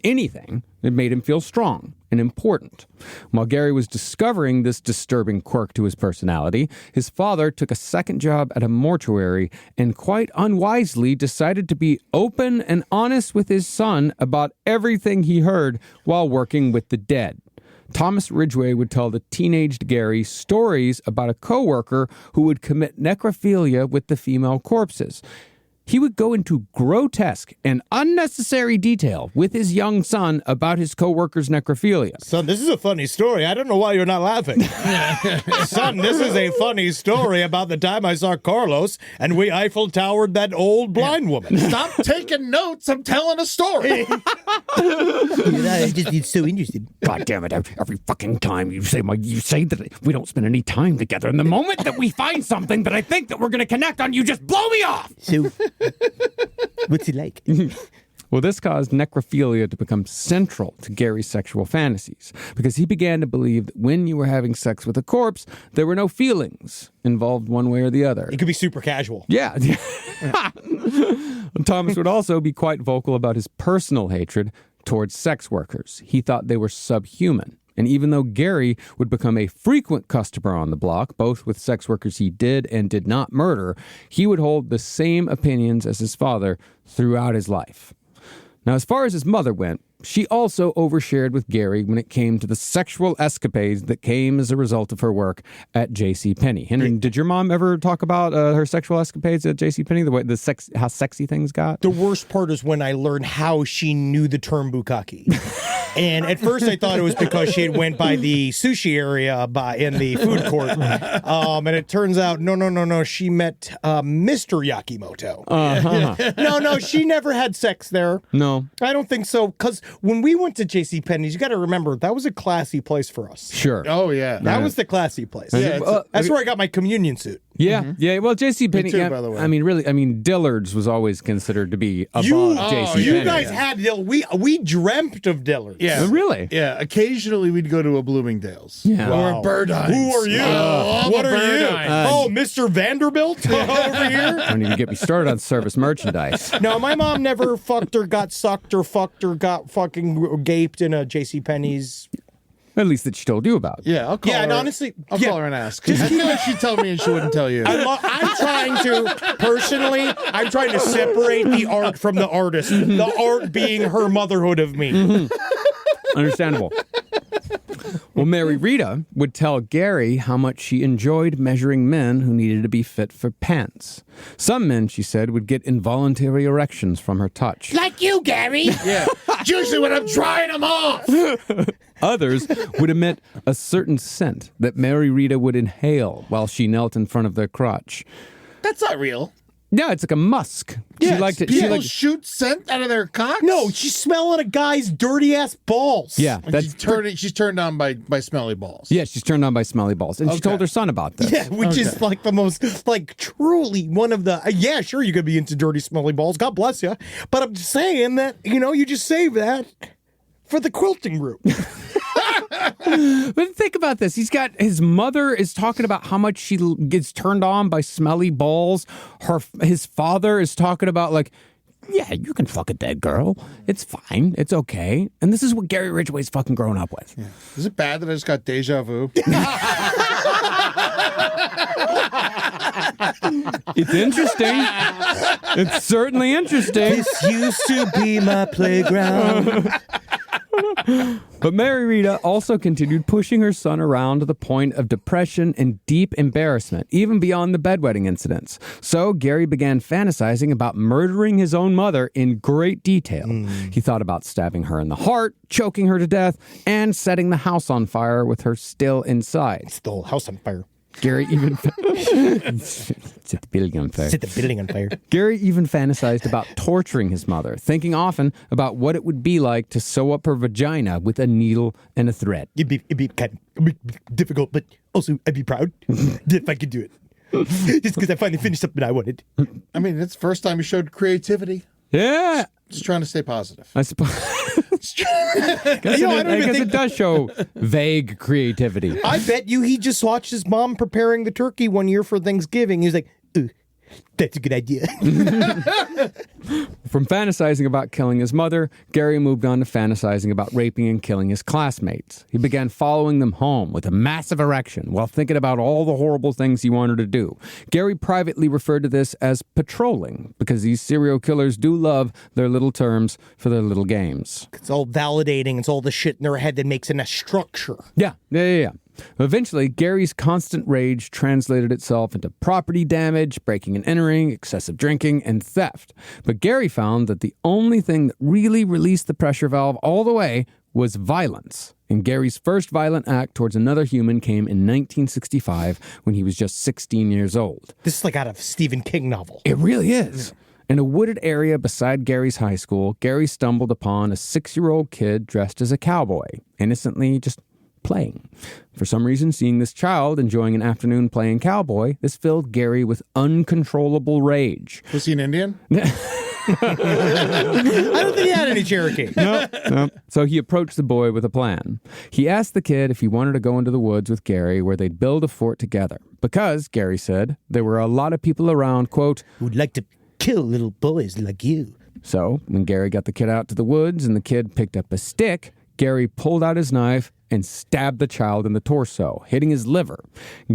anything, it made him feel strong and important. While Gary was discovering this disturbing quirk to his personality, his father took a second job at a mortuary and quite unwisely decided to be open and honest with his son about everything he heard while working with the dead. Thomas Ridgway would tell the teenaged Gary stories about a coworker who would commit necrophilia with the female corpses. He would go into grotesque and unnecessary detail with his young son about his coworker's necrophilia.
Son, this is a funny story. I don't know why you're not laughing. Son, this is a funny story about the time I saw Carlos and we Eiffel Towered that old blind woman.
Stop taking notes. I'm telling a story.
It's so interesting.
God damn it. Every fucking time you say that we don't spend any time together. And the moment that we find something that I think that we're going to connect on, you just blow me off.
So, what's he like?
Well, this caused necrophilia to become central to Gary's sexual fantasies because he began to believe that when you were having sex with a corpse, there were no feelings involved one way or the other.
It could be super casual.
Yeah. Thomas would also be quite vocal about his personal hatred towards sex workers. He thought they were subhuman. And even though Gary would become a frequent customer on the block, both with sex workers he did and did not murder, he would hold the same opinions as his father throughout his life. Now, as far as his mother went, she also overshared with Gary when it came to the sexual escapades that came as a result of her work at JCPenney. Henry, did your mom ever talk about her sexual escapades at JCPenney, how sexy things got?
The worst part is when I learned how she knew the term bukkake. And at first I thought it was because she had went by the sushi area in the food court. And it turns out, no. She met Mr. Yakimoto. No, she never had sex there.
No.
I don't think so. Because when we went to JCPenney's, you got to remember, that was a classy place for us.
Sure.
Oh, yeah.
That was the classy place.
Yeah,
that's where I got my communion suit.
Yeah, yeah. Well, JCPenney,
Me too, by the way.
I mean, Dillard's was always considered to be above JCPenney.
You guys had we dreamt of Dillard's.
Yeah.
Really?
Yeah. Occasionally we'd go to a Bloomingdale's.
Yeah.
Or a Birdine's.
Who are you? What are you? Mr. Vanderbilt over here?
Don't even get me started on service merchandise.
No, my mom never fucked or got sucked or fucked or got fucking gaped in a JCPenney's.
At least that she told you about.
Yeah, I'll call her.
And honestly,
I'll call her and ask. I feel like she'd tell me and she wouldn't tell you.
I'm trying to separate the art from the artist. The art being her motherhood of me.
Understandable. Well, Mary Rita would tell Gary how much she enjoyed measuring men who needed to be fit for pants. Some men, she said, would get involuntary erections from her touch.
Like you, Gary.
Yeah. It's usually when I'm drying them off.
Others would emit a certain scent that Mary Rita would inhale while she knelt in front of their crotch.
That's not real.
Yeah, it's like a musk.
Yeah,
she liked it.
People shoot scent out of their cocks?
No, she's smelling a guy's dirty ass balls.
Yeah,
She's turned on by smelly balls.
Yeah, she's turned on by smelly balls. And she told her son about this.
Yeah, which is like the most, like, truly one of the, yeah, sure, you could be into dirty, smelly balls. God bless you. But I'm just saying that, you just save that for the quilting room.
But think about this. His mother is talking about how much she gets turned on by smelly balls. His father is talking about, like, yeah, you can fuck a dead girl. It's fine. It's okay. And this is what Gary Ridgway's fucking grown up with.
Yeah. Is it bad that I just got deja vu?
It's interesting. It's certainly interesting.
This used to be my playground.
But Mary Rita also continued pushing her son around to the point of depression and deep embarrassment, even beyond the bedwetting incidents. So Gary began fantasizing about murdering his own mother in great detail. He thought about stabbing her in the heart, choking her to death, and setting the house on fire with her still inside.
It's the whole house on fire.
Gary even set the building on fire.
Set the building on fire.
Gary even fantasized about torturing his mother, thinking often about what it would be like to sew up her vagina with a needle and a thread.
It'd be difficult, but also I'd be proud if I could do it. Just because I finally finished something I wanted.
I mean, it's the first time he showed creativity.
Yeah.
Just trying to stay positive.
I suppose. I guess it does show vague creativity.
I bet you he just watched his mom preparing the turkey one year for Thanksgiving. He was like, ooh, that's a good idea.
From fantasizing about killing his mother, Gary moved on to fantasizing about raping and killing his classmates. He began following them home with a massive erection while thinking about all the horrible things he wanted to do. Gary privately referred to this as patrolling because these serial killers do love their little terms for their little games.
It's all validating. It's all the shit in their head that makes it a structure.
Yeah. Eventually, Gary's constant rage translated itself into property damage, breaking and entering, excessive drinking, and theft. But Gary found that the only thing that really released the pressure valve all the way was violence. And Gary's first violent act towards another human came in 1965 when he was just 16 years old.
This is like out of a Stephen King novel.
It really is. In a wooded area beside Gary's high school, Gary stumbled upon a 6-year-old kid dressed as a cowboy, innocently just playing. For some reason, seeing this child enjoying an afternoon playing cowboy, this filled Gary with uncontrollable rage.
Was he an Indian?
I don't think he had any Cherokee.
No. So he approached the boy with a plan. He asked the kid if he wanted to go into the woods with Gary where they'd build a fort together. Because, Gary said, there were a lot of people around, quote,
who'd like to kill little boys like you.
So, when Gary got the kid out to the woods and the kid picked up a stick, Gary pulled out his knife and stabbed the child in the torso, hitting his liver.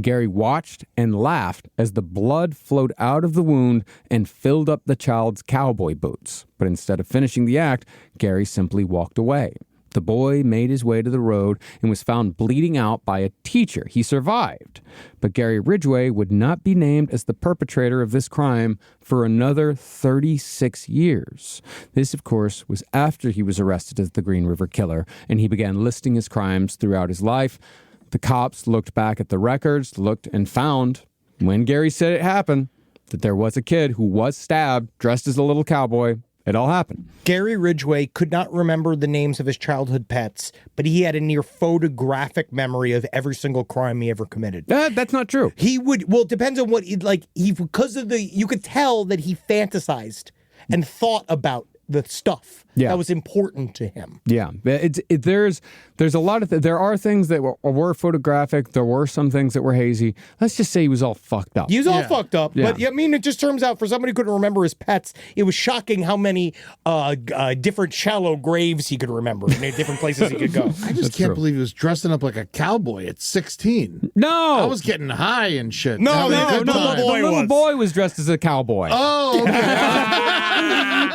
Gary watched and laughed as the blood flowed out of the wound and filled up the child's cowboy boots. But instead of finishing the act, Gary simply walked away. The boy made his way to the road and was found bleeding out by a teacher. He survived. But Gary Ridgway would not be named as the perpetrator of this crime for another 36 years. This, of course, was after he was arrested as the Green River Killer, and he began listing his crimes throughout his life. The cops looked back at the records, looked and found, when Gary said it happened, that there was a kid who was stabbed, dressed as a little cowboy. It all happened.
Gary Ridgway could not remember the names of his childhood pets, but he had a near photographic memory of every single crime he ever committed.
That's not true.
He would, well, it depends on what he'd like. Because of you could tell that he fantasized and thought about the stuff that was important to him.
Yeah, there's a lot of there are things that were photographic. There were some things that were hazy. Let's just say he was all fucked up.
He was all fucked up.
Yeah.
But I mean, it just turns out for somebody who couldn't remember his pets, it was shocking how many different shallow graves he could remember and different places he could go.
I just can't believe he was dressing up like a cowboy at 16.
No,
I was getting high and shit.
No,
the little boy was dressed as a cowboy.
Oh, okay.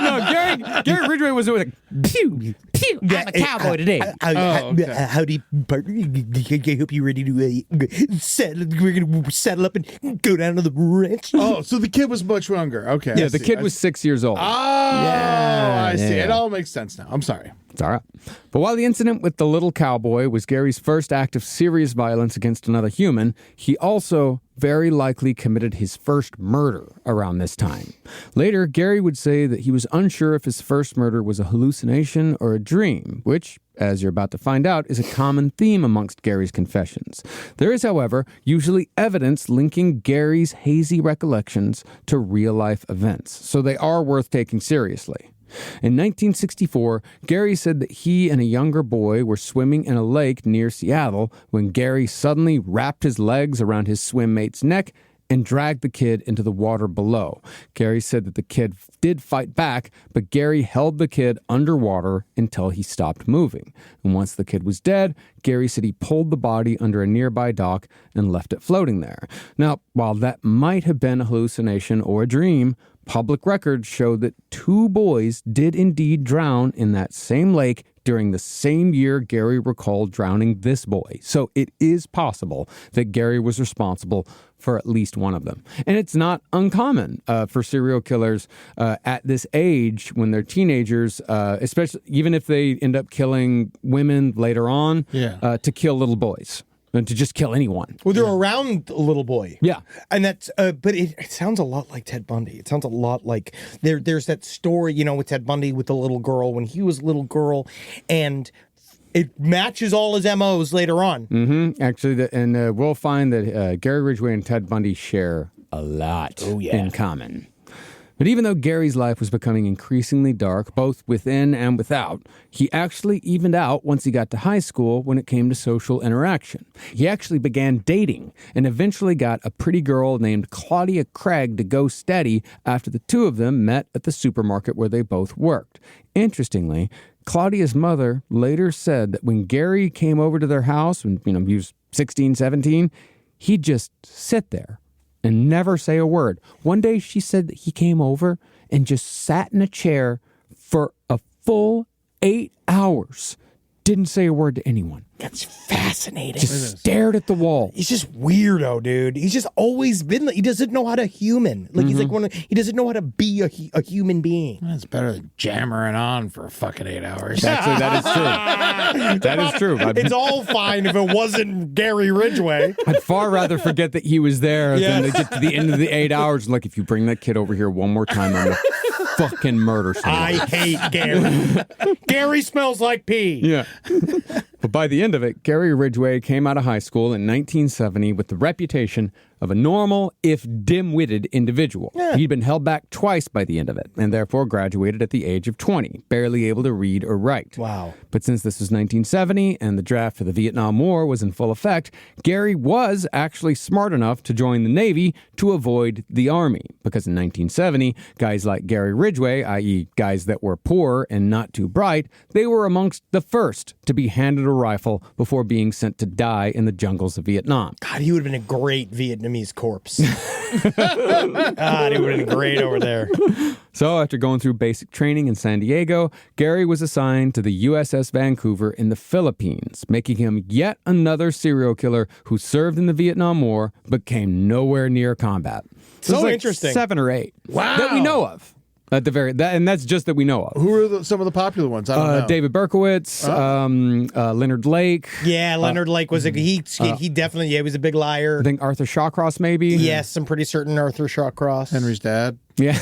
No, Gary Ridgway was like, pew, pew, I'm a cowboy today.
Howdy, partner. I hope you're ready to settle. We're going to settle up and go down to the ranch.
Oh, so the kid was much younger. Okay.
Yeah, the kid was 6 years old.
Oh, I see. It all makes sense now. I'm sorry.
It's all right. But while the incident with the little cowboy was Gary's first act of serious violence against another human, he also very likely committed his first murder around this time. Later, Gary would say that he was unsure if his first murder was a hallucination or a dream, which, as you're about to find out, is a common theme amongst Gary's confessions. There is, however, usually evidence linking Gary's hazy recollections to real-life events, so they are worth taking seriously. In 1964, Gary said that he and a younger boy were swimming in a lake near Seattle when Gary suddenly wrapped his legs around his swim mate's neck and dragged the kid into the water below. Gary said that the kid did fight back, but Gary held the kid underwater until he stopped moving. And once the kid was dead, Gary said he pulled the body under a nearby dock and left it floating there. Now, while that might have been a hallucination or a dream, public records show that 2 boys did indeed drown in that same lake during the same year Gary recalled drowning this boy. So it is possible that Gary was responsible for at least one of them. And it's not uncommon for serial killers at this age, when they're teenagers, especially even if they end up killing women later on, to kill little boys. And to just kill anyone.
Well, they're around a little boy.
Yeah.
And that's, but it sounds a lot like Ted Bundy. It sounds a lot like there's that story, with Ted Bundy with the little girl when he was a little girl, and it matches all his MOs later on.
Mm-hmm. Actually, we'll find that Gary Ridgway and Ted Bundy share a lot in common. But even though Gary's life was becoming increasingly dark, both within and without, he actually evened out once he got to high school when it came to social interaction. He actually began dating and eventually got a pretty girl named Claudia Craig to go steady after the two of them met at the supermarket where they both worked. Interestingly, Claudia's mother later said that when Gary came over to their house, when he was 16, 17, he'd just sit there and never say a word. One day she said that he came over and just sat in a chair for a full 8 hours. Didn't say a word to anyone.
That's fascinating.
Just stared at the wall.
He's just weirdo, dude. He's just always been like, he doesn't know how to human. Like he's like he doesn't know how to be a human being.
That's better than jammering on for fucking 8 hours.
Actually, that is true. That is true.
It's all fine if it wasn't Gary Ridgway.
I'd far rather forget that he was there than to get to the end of the 8 hours and like, if you bring that kid over here one more time, I'm gonna fucking murder someone.
I hate Gary. Gary smells like pee.
Yeah. But by the end of it, Gary Ridgway came out of high school in 1970 with the reputation of a normal, if dim-witted individual. Yeah. He'd been held back twice by the end of it, and therefore graduated at the age of 20, barely able to read or write.
Wow.
But since this was 1970 and the draft for the Vietnam War was in full effect, Gary was actually smart enough to join the Navy to avoid the Army. Because in 1970, guys like Gary Ridgway, i.e. guys that were poor and not too bright, they were amongst the first to be handed a rifle before being sent to die in the jungles of Vietnam.
God, he would have been a great Vietnamese corpse. God, he would have been great over there.
So after going through basic training in San Diego, Gary was assigned to the USS Vancouver in the Philippines, making him yet another serial killer who served in the Vietnam War but came nowhere near combat.
So
like
interesting.
7 or 8.
Wow.
That we know of. At the very, and that's just that we know of.
Who are some of the popular ones? I don't know.
David Berkowitz, Leonard Lake.
Yeah, Leonard Lake was he definitely he was a big liar.
I think Arthur Shawcross, maybe.
Yes, I'm pretty certain Arthur Shawcross.
Henry's dad.
Yeah.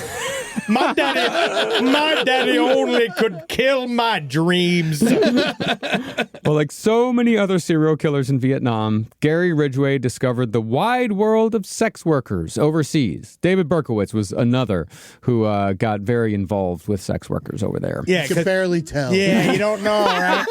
My daddy only could kill my dreams.
Well, like so many other serial killers in Vietnam, Gary Ridgway discovered the wide world of sex workers overseas. David Berkowitz was another who got very involved with sex workers over there.
Yeah,
You can barely tell.
Yeah, you don't know, right?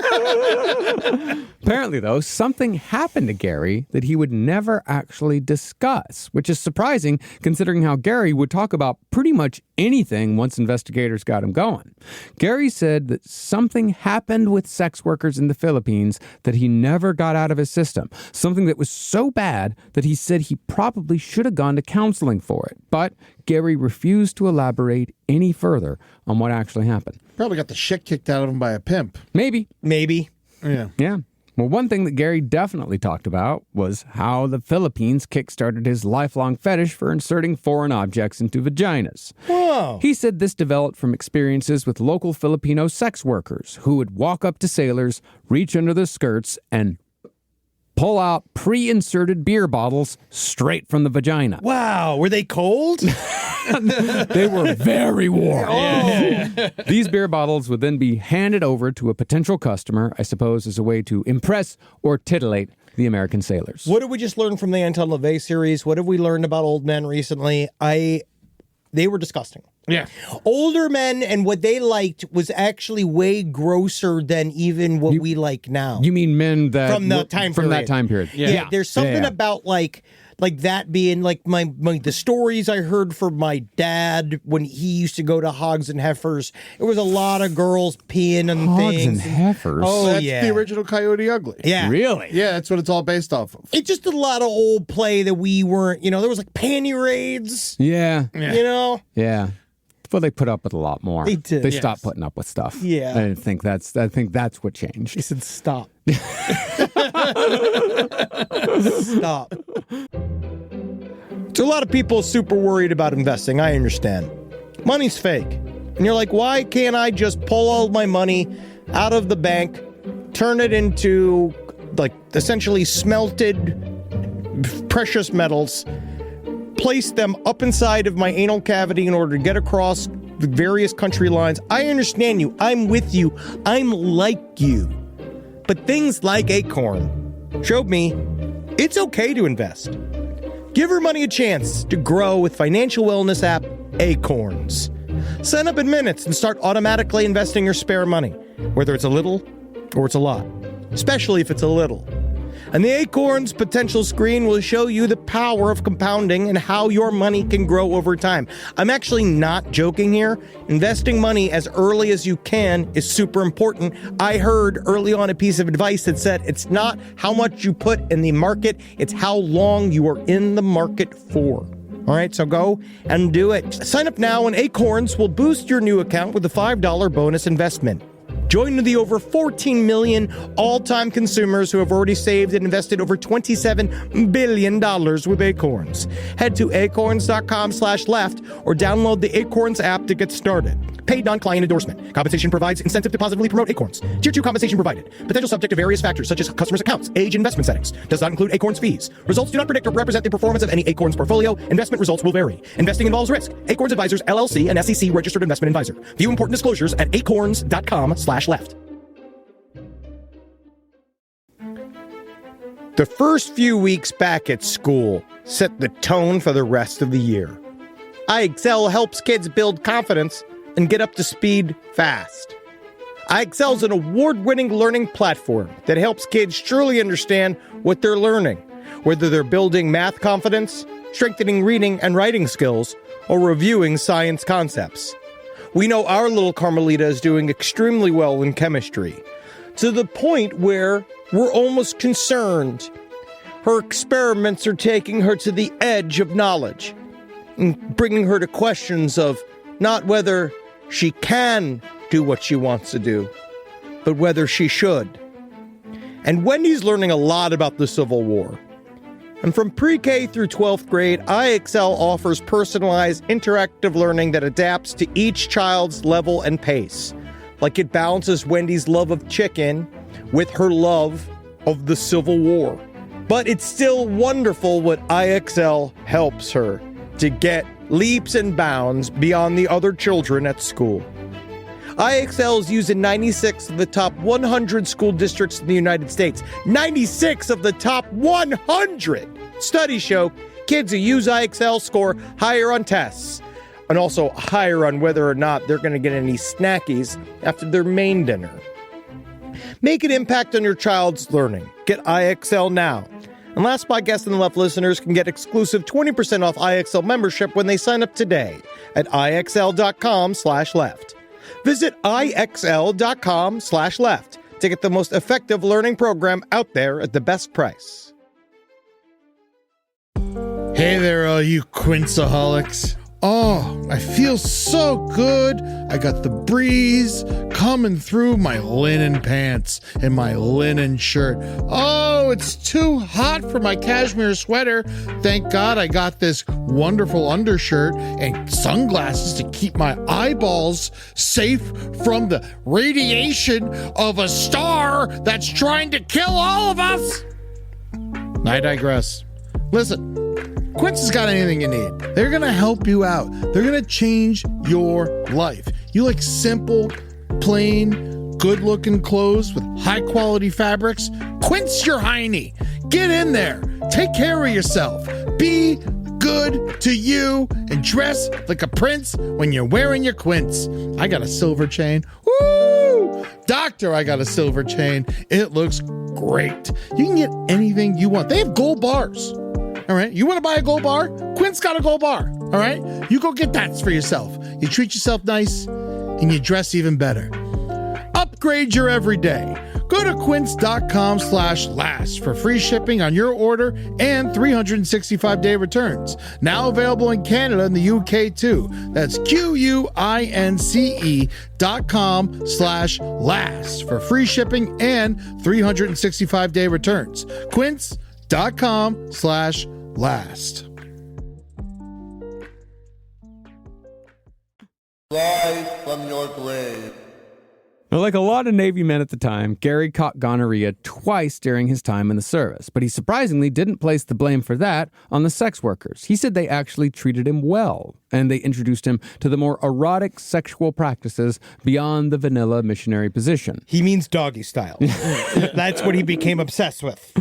Apparently, though, something happened to Gary that he would never actually discuss, which is surprising considering how Gary would talk about pretty much anything once investigators got him going. Gary said that something happened with sex workers in the Philippines that he never got out of his system, something that was so bad that he said he probably should have gone to counseling for it. But Gary refused to elaborate any further on what actually happened.
Probably got the shit kicked out of him by a pimp.
Maybe.
Yeah.
Yeah. Well, one thing that Gary definitely talked about was how the Philippines kickstarted his lifelong fetish for inserting foreign objects into vaginas.
Whoa.
He said this developed from experiences with local Filipino sex workers who would walk up to sailors, reach under their skirts, and pull out pre-inserted beer bottles straight from the vagina.
Wow, were they cold?
They were very warm.
Oh.
These beer bottles would then be handed over to a potential customer, I suppose, as a way to impress or titillate the American sailors.
What did we just learn from the Anton LaVey series? What have we learned about old men recently? They were disgusting.
Yeah.
Older men and what they liked was actually way grosser than even what we like now.
You mean men that
From the time
from
period.
that time period?
Yeah, there's something
Yeah.
about like that being like the stories I heard from my dad when he used to go to Hogs and Heifers. It was a lot of girls peeing on
Hogs
things.
and Heifers.
Oh,
That's
yeah.
the original Coyote Ugly.
Yeah.
Really?
Yeah, that's what it's all based off of.
It's just a lot of old play that we weren't, there was like panty raids,
Yeah.
you know?
Yeah. Well, they put up with a lot more.
They did.
They
Yes.
stopped putting up with stuff.
Yeah.
I think that's what changed.
He said, stop. Stop. So a lot of people are super worried about investing. I understand. Money's fake. And you're like, why can't I just pull all my money out of the bank, turn it into, like, essentially smelted precious metals, place them up inside of my anal cavity in order to get across the various country lines? I understand you. I'm with you. I'm like you. But things like Acorn showed me it's okay to invest. Give your money a chance to grow with financial wellness app Acorns. Sign up in minutes and start automatically investing your spare money, whether it's a little or it's a lot, especially if it's a little. And the Acorns potential screen will show you the power of compounding and how your money can grow over time. I'm actually not joking here. Investing money as early as you can is super important. I heard early on a piece of advice that said it's not how much you put in the market, it's how long you are in the market for. All right, so go and do it. Sign up now and Acorns will boost your new account with a $5 bonus investment. Join the over 14 million all-time consumers who have already saved and invested over $27 billion with Acorns. Head to acorns.com/left or download the Acorns app to get started. Paid non-client endorsement. Compensation provides incentive to positively promote Acorns. Tier 2 compensation provided. Potential subject to various factors such as customers' accounts, age, investment settings. Does not include Acorns fees. Results do not predict or represent the performance of any Acorns portfolio. Investment results will vary. Investing involves risk. Acorns Advisors, LLC, an SEC registered investment advisor. View important disclosures at acorns.com/left. The first few weeks back at school set the tone for the rest of the year. iExcel helps kids build confidence and get up to speed fast. iExcel is an award-winning learning platform that helps kids truly understand what they're learning, whether they're building math confidence, strengthening reading and writing skills, or reviewing science concepts. We know our little Carmelita is doing extremely well in chemistry, to the point where we're almost concerned. Her experiments are taking her to the edge of knowledge and bringing her to questions of not whether she can do what she wants to do, but whether she should. And Wendy's learning a lot about the Civil War. And from pre-K through 12th grade, iExcel offers personalized interactive learning that adapts to each child's level and pace. Like it balances Wendy's love of chicken with her love of the Civil War. But it's still wonderful what iExcel helps her to get leaps and bounds beyond the other children at school. iExcel is used in 96 of the top 100 school districts in the United States. 96 of the top 100! Studies show kids who use iExcel score higher on tests, and also higher on whether or not they're going to get any snackies after their main dinner. Make an impact on your child's learning. Get iExcel now. And Last Podcast on the Left listeners can get exclusive 20% off iExcel membership when they sign up today at ixl.com/left. Visit ixl.com/left to get the most effective learning program out there at the best price.
Hey there, all you Quinceaholics. Oh, I feel so good. I got the breeze coming through my linen pants and my linen shirt. Oh, it's too hot for my cashmere sweater. Thank God I got this wonderful undershirt and sunglasses to keep my eyeballs safe from the radiation of a star that's trying to kill all of us. I digress. Listen. Quince has got anything you need. They're going to help you out. They're going to change your life. You like simple, plain, good-looking clothes with high-quality fabrics? Quince your hiney. Get in there. Take care of yourself. Be good to you and dress like a prince when you're wearing your Quince. I got a silver chain. Woo! Doctor, I got a silver chain. It looks great. You can get anything you want. They have gold bars. All right, you want to buy a gold bar? Quint's got a gold bar. All right, you go get that for yourself. You treat yourself nice and you dress even better. Upgrade your everyday. Go Go to quince.com/last for free shipping on your order and 365-day returns. Now available in Canada and the UK too. That's QUINCE.com/last for free shipping and 365-day returns. Quince.com/last.
Rise from your grave.
Now, like a lot of Navy men at the time, Gary caught gonorrhea twice during his time in the service, but he surprisingly didn't place the blame for that on the sex workers. He said they actually treated him well, and they introduced him to the more erotic sexual practices beyond the vanilla missionary position.
He means doggy style. That's what he became obsessed with.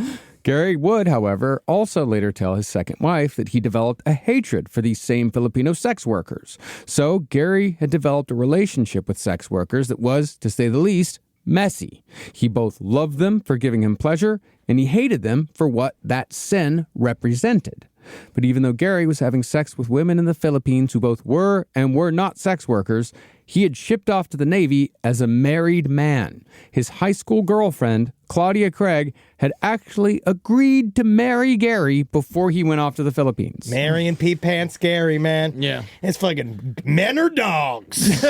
Gary would, however, also later tell his second wife that he developed a hatred for these same Filipino sex workers. So Gary had developed a relationship with sex workers that was, to say the least, messy. He both loved them for giving him pleasure, and he hated them for what that sin represented. But even though Gary was having sex with women in the Philippines who both were and were not sex workers, he had shipped off to the Navy as a married man. His high school girlfriend, Claudia Craig, had actually agreed to marry Gary before he went off to the Philippines.
Marrying Pete Pants Gary, man.
Yeah.
It's fucking men or dogs.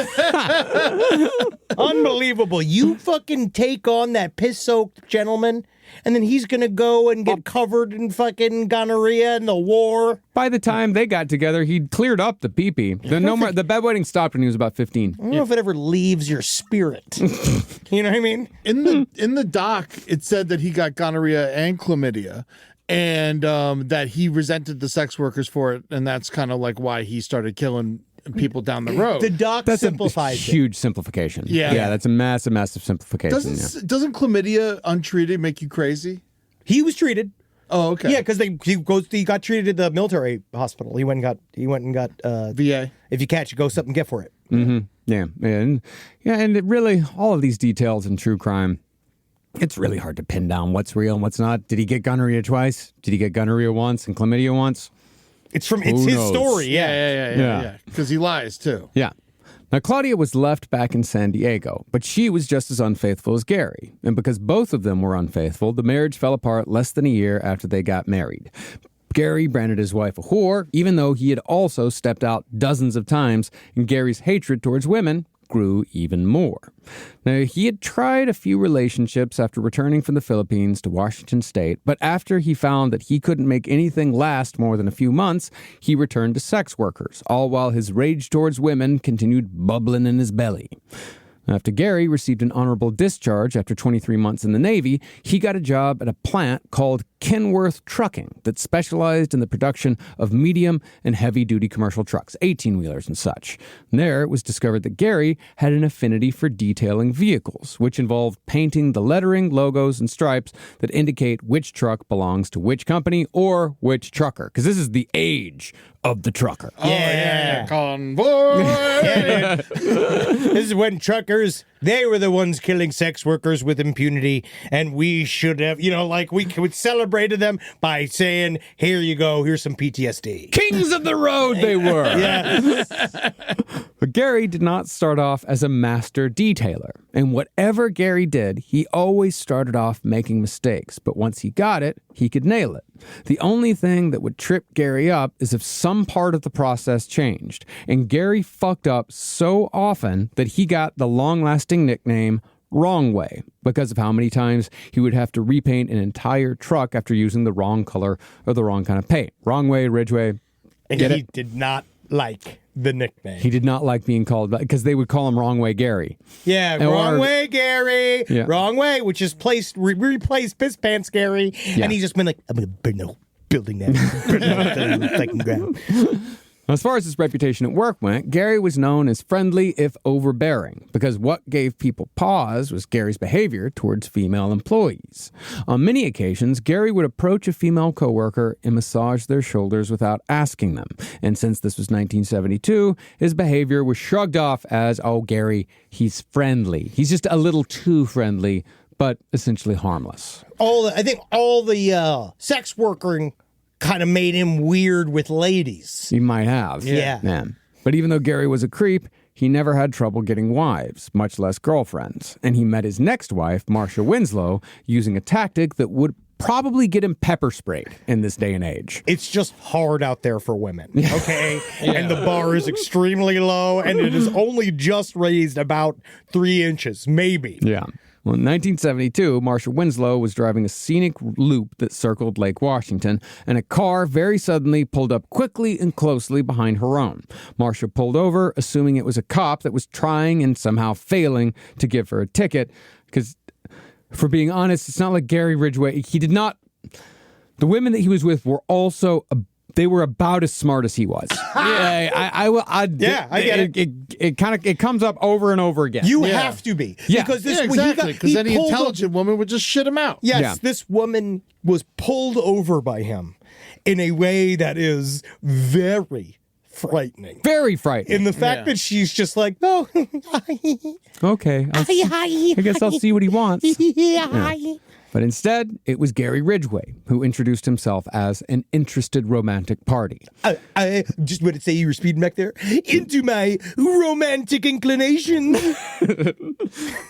Unbelievable. You fucking take on that piss-soaked gentleman, and then he's going to go and get covered in fucking gonorrhea and the war.
By the time they got together, he'd cleared up the pee-pee. The bedwetting stopped when he was about 15.
I don't know if it ever leaves your spirit. You know what I mean?
In the doc, it said that he got gonorrhea and chlamydia, and that he resented the sex workers for it, and that's kind of like why he started killing people down the road.
The doc simplifies
a huge simplification.
Yeah,
that's a massive simplification.
Doesn't chlamydia untreated make you crazy?
He was treated.
Oh, okay.
Yeah, because he got treated at the military hospital. He went and got
VA.
If you catch it, go up and get for it.
Mm-hmm. Yeah, and it really, all of these details in true crime, it's really hard to pin down what's real and what's not. Did he get gonorrhea twice? Did he get gonorrhea once and chlamydia once?
It's his story.
Yeah. Because he lies too.
Yeah. Now, Claudia was left back in San Diego, but she was just as unfaithful as Gary. And because both of them were unfaithful, the marriage fell apart less than a year after they got married. Gary branded his wife a whore, even though he had also stepped out dozens of times, and Gary's hatred towards women grew even more. Now, he had tried a few relationships after returning from the Philippines to Washington State, but after he found that he couldn't make anything last more than a few months, he returned to sex workers, all while his rage towards women continued bubbling in his belly. After Gary received an honorable discharge after 23 months in the Navy, he got a job at a plant called Kenworth Trucking that specialized in the production of medium and heavy-duty commercial trucks, 18-wheelers and such. And there, it was discovered that Gary had an affinity for detailing vehicles, which involved painting the lettering, logos, and stripes that indicate which truck belongs to which company or which trucker, because this is the age of the trucker.
Oh, yeah. Convoy!
This is when truckers, they were the ones killing sex workers with impunity, and we should have, we celebrated them by saying, here you go, here's some PTSD.
Kings of the road they were.
Yeah.
But Gary did not start off as a master detailer. And whatever Gary did, he always started off making mistakes. But once he got it, he could nail it. The only thing that would trip Gary up is if some part of the process changed. And Gary fucked up so often that he got the long-lasting nickname Wrong Way because of how many times he would have to repaint an entire truck after using the wrong color or the wrong kind of paint. Wrong Way, Ridgway.
And he did not like the nickname.
He did not like being called, because they would call him Wrong Way Gary.
Yeah, Wrong Way Gary. Yeah. Wrong Way, which is replaced Piss Pants Gary. Yeah. And he's just been like, I'm going to burn the building down. Burn the fucking ground.
As far as his reputation at work went, Gary was known as friendly if overbearing, because what gave people pause was Gary's behavior towards female employees. On many occasions, Gary would approach a female coworker and massage their shoulders without asking them. And since this was 1972, his behavior was shrugged off as, oh, Gary, he's friendly. He's just a little too friendly, but essentially harmless.
I think all the sex workering kind of made him weird with ladies.
He might have.
Yeah.
But even though Gary was a creep, he never had trouble getting wives, much less girlfriends. And he met his next wife, Marcia Winslow, using a tactic that would probably get him pepper sprayed in this day and age.
It's just hard out there for women, okay? And the bar is extremely low, and it is only just raised about 3 inches, maybe.
Yeah. Well, in 1972, Marcia Winslow was driving a scenic loop that circled Lake Washington, and a car very suddenly pulled up quickly and closely behind her own. Marcia pulled over, assuming it was a cop that was trying and somehow failing to give her a ticket, because, for being honest, it's not like Gary Ridgway. He did not... The women that he was with were also... They were about as smart as he was. I
get it.
It comes up over and over again.
You have to be.
Yeah.
Because this,
exactly. Because any
pulled
intelligent woman would just shit him out.
Yes, this woman was pulled over by him in a way that is very frightening.
Very frightening.
In the fact that she's just like, oh,
okay. I guess I'll see what he wants. Yeah. But instead, it was Gary Ridgway who introduced himself as an interested romantic party.
I just want to say you were speeding back there into my romantic inclination.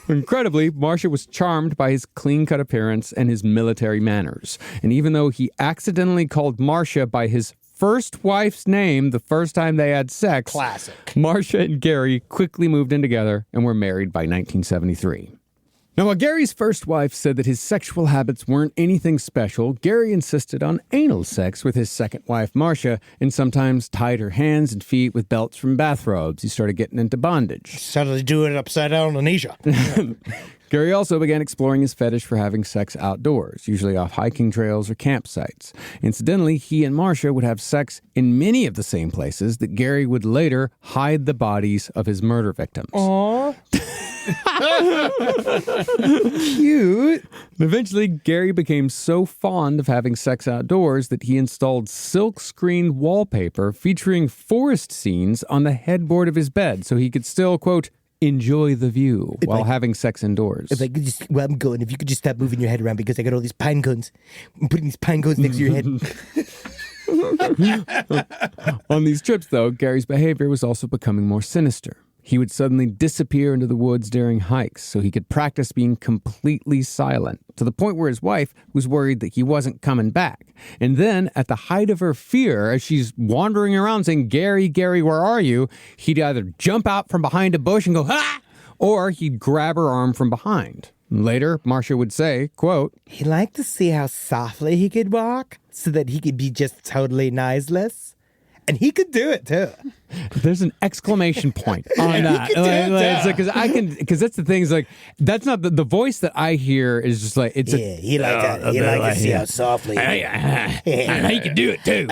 Incredibly, Marcia was charmed by his clean-cut appearance and his military manners. And even though he accidentally called Marcia by his first wife's name the first time they had sex,
classic,
Marcia and Gary quickly moved in together and were married by 1973. Now, while Gary's first wife said that his sexual habits weren't anything special, Gary insisted on anal sex with his second wife, Marcia, and sometimes tied her hands and feet with belts from bathrobes. He started getting into bondage.
Started to do it upside down in Asia.
Gary also began exploring his fetish for having sex outdoors, usually off hiking trails or campsites. Incidentally, he and Marcia would have sex in many of the same places that Gary would later hide the bodies of his murder victims.
Aww. Cute.
Eventually, Gary became so fond of having sex outdoors that he installed silk-screened wallpaper featuring forest scenes on the headboard of his bed so he could still, quote, enjoy the view while having sex indoors.
If I could just, well, I'm going. If you could just stop moving your head around because I got all these pine cones. I'm putting these pine cones next to your head.
On these trips, though, Gary's behavior was also becoming more sinister. He would suddenly disappear into the woods during hikes so he could practice being completely silent, to the point where his wife was worried that he wasn't coming back. And then, at the height of her fear, as she's wandering around saying, Gary, Gary, where are you? He'd either jump out from behind a bush and go, ah! Or he'd grab her arm from behind. Later, Marcia would say, quote,
he liked to see how softly he could walk so that he could be just totally noiseless. And he could do it, too.
There's an exclamation point on that. Because that's the thing. Is like, that's not the voice that I hear is just like, it's
he liked to see how softly.
I he can do it, too.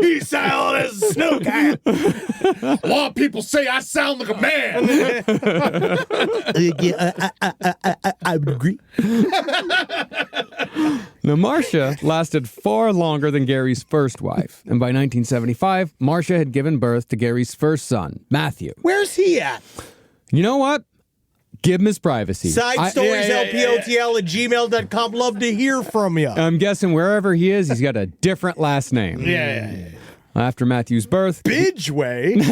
He's silent as a snow guy.
A lot of people say I sound like a man.
I would agree.
Now, Marcia lasted far longer than Gary's first wife, and by 1975, Marcia had given birth to Gary's first son, Matthew.
Where's he at?
You know what? Give him his privacy.
Side stories, LPOTL at gmail.com. Love to hear from you.
I'm guessing wherever he is, he's got a different last name.
Yeah.
After Matthew's birth...
Bidgeway?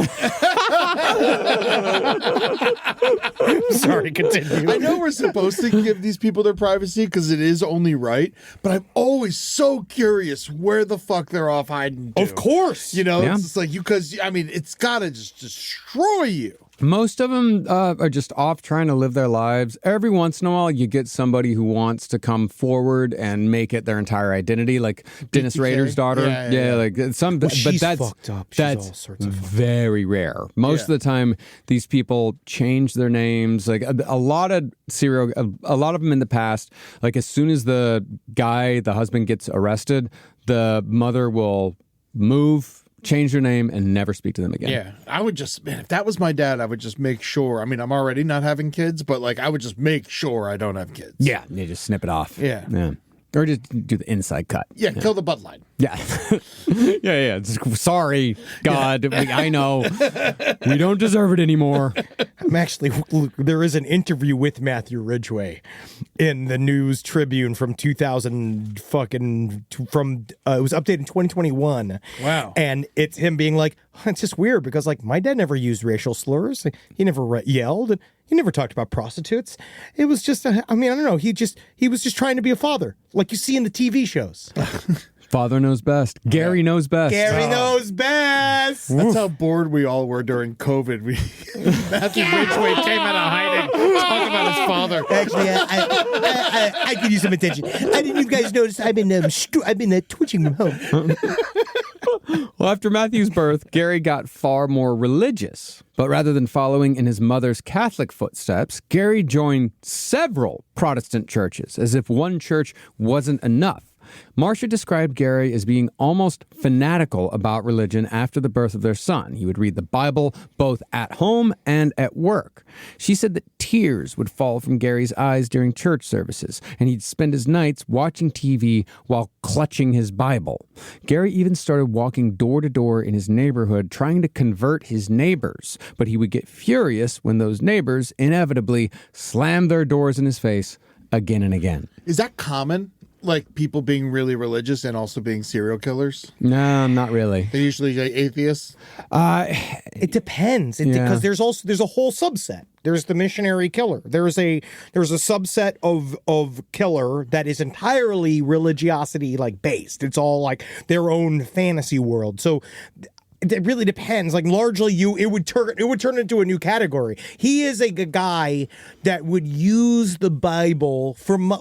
Sorry, continue.
I know we're supposed to give these people their privacy because it is only right, but I'm always so curious where the fuck they're off hiding to.
Of course.
You know, it's just like it's got to just destroy you.
Most of them are just off trying to live their lives. Every once in a while, you get somebody who wants to come forward and make it their entire identity, like Dennis Rader's daughter. Like some.
Well,
but
she's
that's
fucked up. She's
that's
all sorts of
very rare. Most of the time, these people change their names. Like a lot of them in the past. Like as soon as the husband gets arrested, the mother will move, change their name, and never speak to them again.
Yeah, I would just, man, if that was my dad, I would just make sure. I mean, I'm already not having kids, but like I would just make sure I don't have kids.
Yeah, you just snip it off.
Yeah.
Or just do the inside cut.
Yeah, kill the bloodline.
Yeah. yeah. Sorry, God. I know. We don't deserve it anymore.
There is an interview with Matthew Ridgway in the News Tribune from 2000 it was updated in 2021.
Wow.
And it's him being like, it's just weird because like my dad never used racial slurs. He never yelled. He never talked about prostitutes. It was just, I don't know. He was just trying to be a father like you see in the TV shows.
Father knows best. Gary knows best.
Gary knows best.
That's how bored we all were during COVID. Matthew Ridgway came out of hiding, talking about his father.
Actually, I could use some attention. I didn't. You guys notice? I've been twitching from home.
Well, after Matthew's birth, Gary got far more religious. But rather than following in his mother's Catholic footsteps, Gary joined several Protestant churches, as if one church wasn't enough. Marcia described Gary as being almost fanatical about religion after the birth of their son. He would read the Bible both at home and at work. She said that tears would fall from Gary's eyes during church services, and he'd spend his nights watching TV while clutching his Bible. Gary even started walking door to door in his neighborhood trying to convert his neighbors, but he would get furious when those neighbors inevitably slammed their doors in his face again and again.
Is that common? Like people being really religious and also being serial killers?
No, not really.
They're usually like atheists.
It depends because there's a whole subset. There's the missionary killer. There's a subset of killer that is entirely religiosity like based. It's all like their own fantasy world. So it really depends. Like largely, it would turn into a new category. He is a guy that would use the Bible for my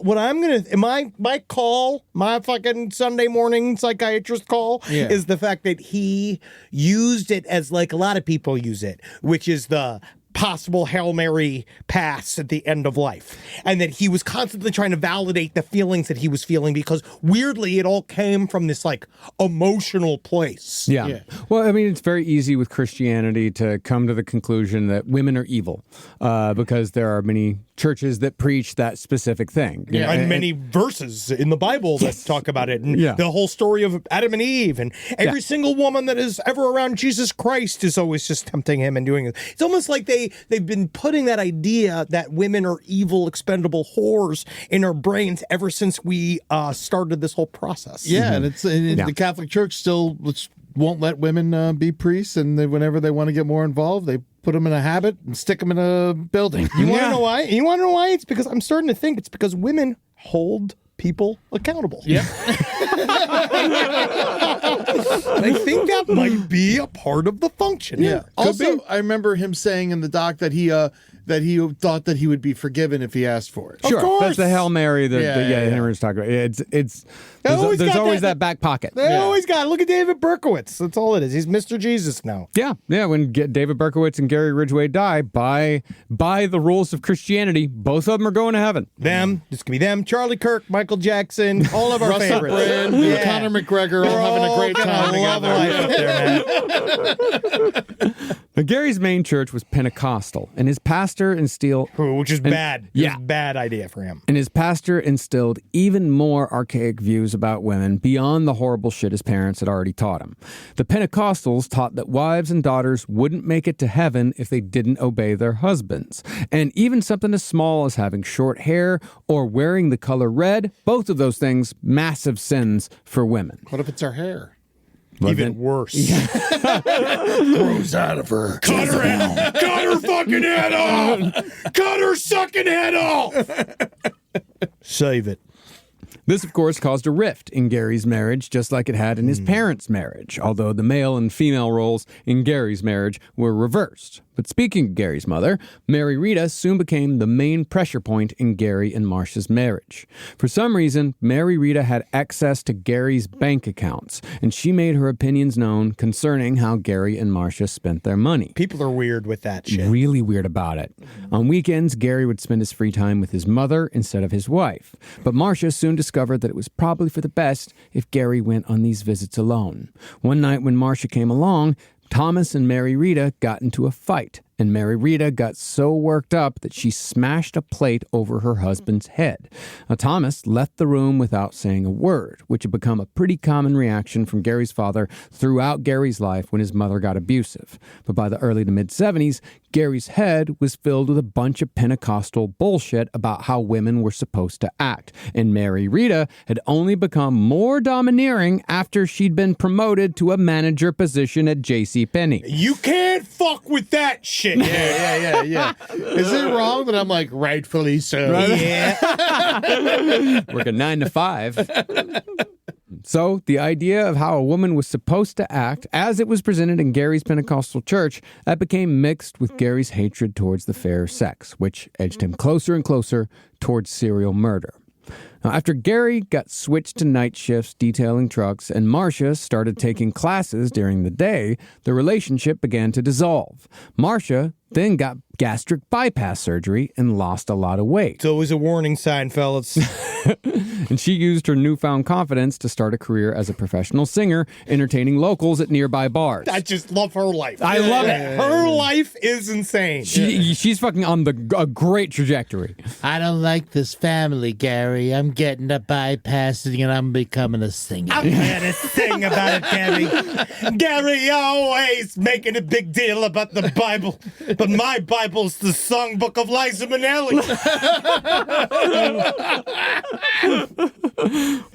fucking Sunday morning psychiatrist call is the fact that he used it as like a lot of people use it, which is the possible Hail Mary pass at the end of life. And that he was constantly trying to validate the feelings that he was feeling because weirdly it all came from this like emotional place.
Yeah. Well, I mean, it's very easy with Christianity to come to the conclusion that women are evil because there are many churches that preach that specific thing.
Yeah. And many verses in the Bible that talk about it. And the whole story of Adam and Eve and every single woman that is ever around Jesus Christ is always just tempting him and doing it. It's almost like they've been putting that idea that women are evil, expendable whores in our brains ever since we started this whole process.
Yeah, and it's the Catholic Church still won't let women be priests, and whenever they want to get more involved, they put them in a habit and stick them in a building.
You want to know why? You want to know why? It's because I'm starting to think it's because women hold people accountable.
Yep.
And I think that might be a part of the function.
Yeah. Also, I remember him saying in the doc that he thought that he would be forgiven if he asked for it.
Sure,
of course.
That's the Hail Mary that Henry's talking about. There's always that back pocket.
They always got it. Look at David Berkowitz. That's all it is. He's Mr. Jesus now.
Yeah. When David Berkowitz and Gary Ridgway die, by the rules of Christianity, both of them are going to heaven.
This could be them. Charlie Kirk, Michael Jackson, all of our
Russell
favorites.
Brand, Conor McGregor, all having a great time together.
Life up there, man.
Now, Gary's main church was Pentecostal, and his pastor instilled...
Which is bad. Yeah. Bad idea for him.
And his pastor instilled even more archaic views about women beyond the horrible shit his parents had already taught him. The Pentecostals taught that wives and daughters wouldn't make it to heaven if they didn't obey their husbands. And even something as small as having short hair or wearing the color red, both of those things, massive sins for women.
What if it's her hair?
Even worse.
Grows out of her.
Cut her head. Cut her fucking head off. Cut her sucking head off. Save it.
This, of course, caused a rift in Gary's marriage, just like it had in his parents' marriage, although the male and female roles in Gary's marriage were reversed. But speaking of Gary's mother, Mary Rita soon became the main pressure point in Gary and Marcia's marriage. For some reason, Mary Rita had access to Gary's bank accounts, and she made her opinions known concerning how Gary and Marcia spent their money.
People are weird with that shit.
Really weird about it. On weekends, Gary would spend his free time with his mother instead of his wife. But Marcia soon discovered that it was probably for the best if Gary went on these visits alone. One night when Marcia came along, Thomas and Mary Rita got into a fight, and Mary Rita got so worked up that she smashed a plate over her husband's head. Now, Thomas left the room without saying a word, which had become a pretty common reaction from Gary's father throughout Gary's life when his mother got abusive. But by the early to mid-70s, Gary's head was filled with a bunch of Pentecostal bullshit about how women were supposed to act, and Mary Rita had only become more domineering after she'd been promoted to a manager position at JCPenney.
You can't fuck with that shit.
Yeah. Is it wrong that I'm like, rightfully so?
Yeah.
Working 9 to 5. So the idea of how a woman was supposed to act, as it was presented in Gary's Pentecostal church, that became mixed with Gary's hatred towards the fair sex, which edged him closer and closer towards serial murder. Now, after Gary got switched to night shifts detailing trucks and Marcia started taking classes during the day, the relationship began to dissolve. Marcia then got gastric bypass surgery and lost a lot of weight.
It's always a warning sign, fellas.
And she used her newfound confidence to start a career as a professional singer, entertaining locals at nearby bars.
I just love her life.
I love it.
Her life is insane.
She's fucking on a great trajectory.
I don't like this family, Gary. I'm getting a bypassing and I'm becoming a singer.
I'm gonna sing about it, Gary. Gary always making a big deal about the Bible, but my Bible's the songbook of Liza Minnelli.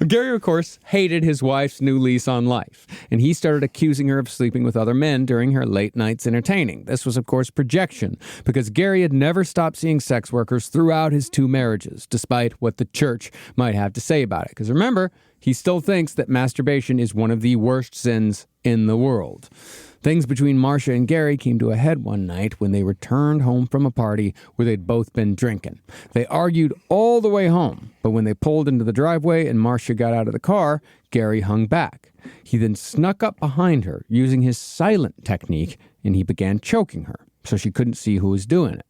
Gary, of course, hated his wife's new lease on life, and he started accusing her of sleeping with other men during her late nights entertaining. This was, of course, projection, because Gary had never stopped seeing sex workers throughout his 2 marriages, despite what the church might have to say about it. Because remember, he still thinks that masturbation is one of the worst sins in the world. Things between Marcia and Gary came to a head one night when they returned home from a party where they'd both been drinking. They argued all the way home, but when they pulled into the driveway and Marcia got out of the car, Gary hung back. He then snuck up behind her using his silent technique, and he began choking her so she couldn't see who was doing it.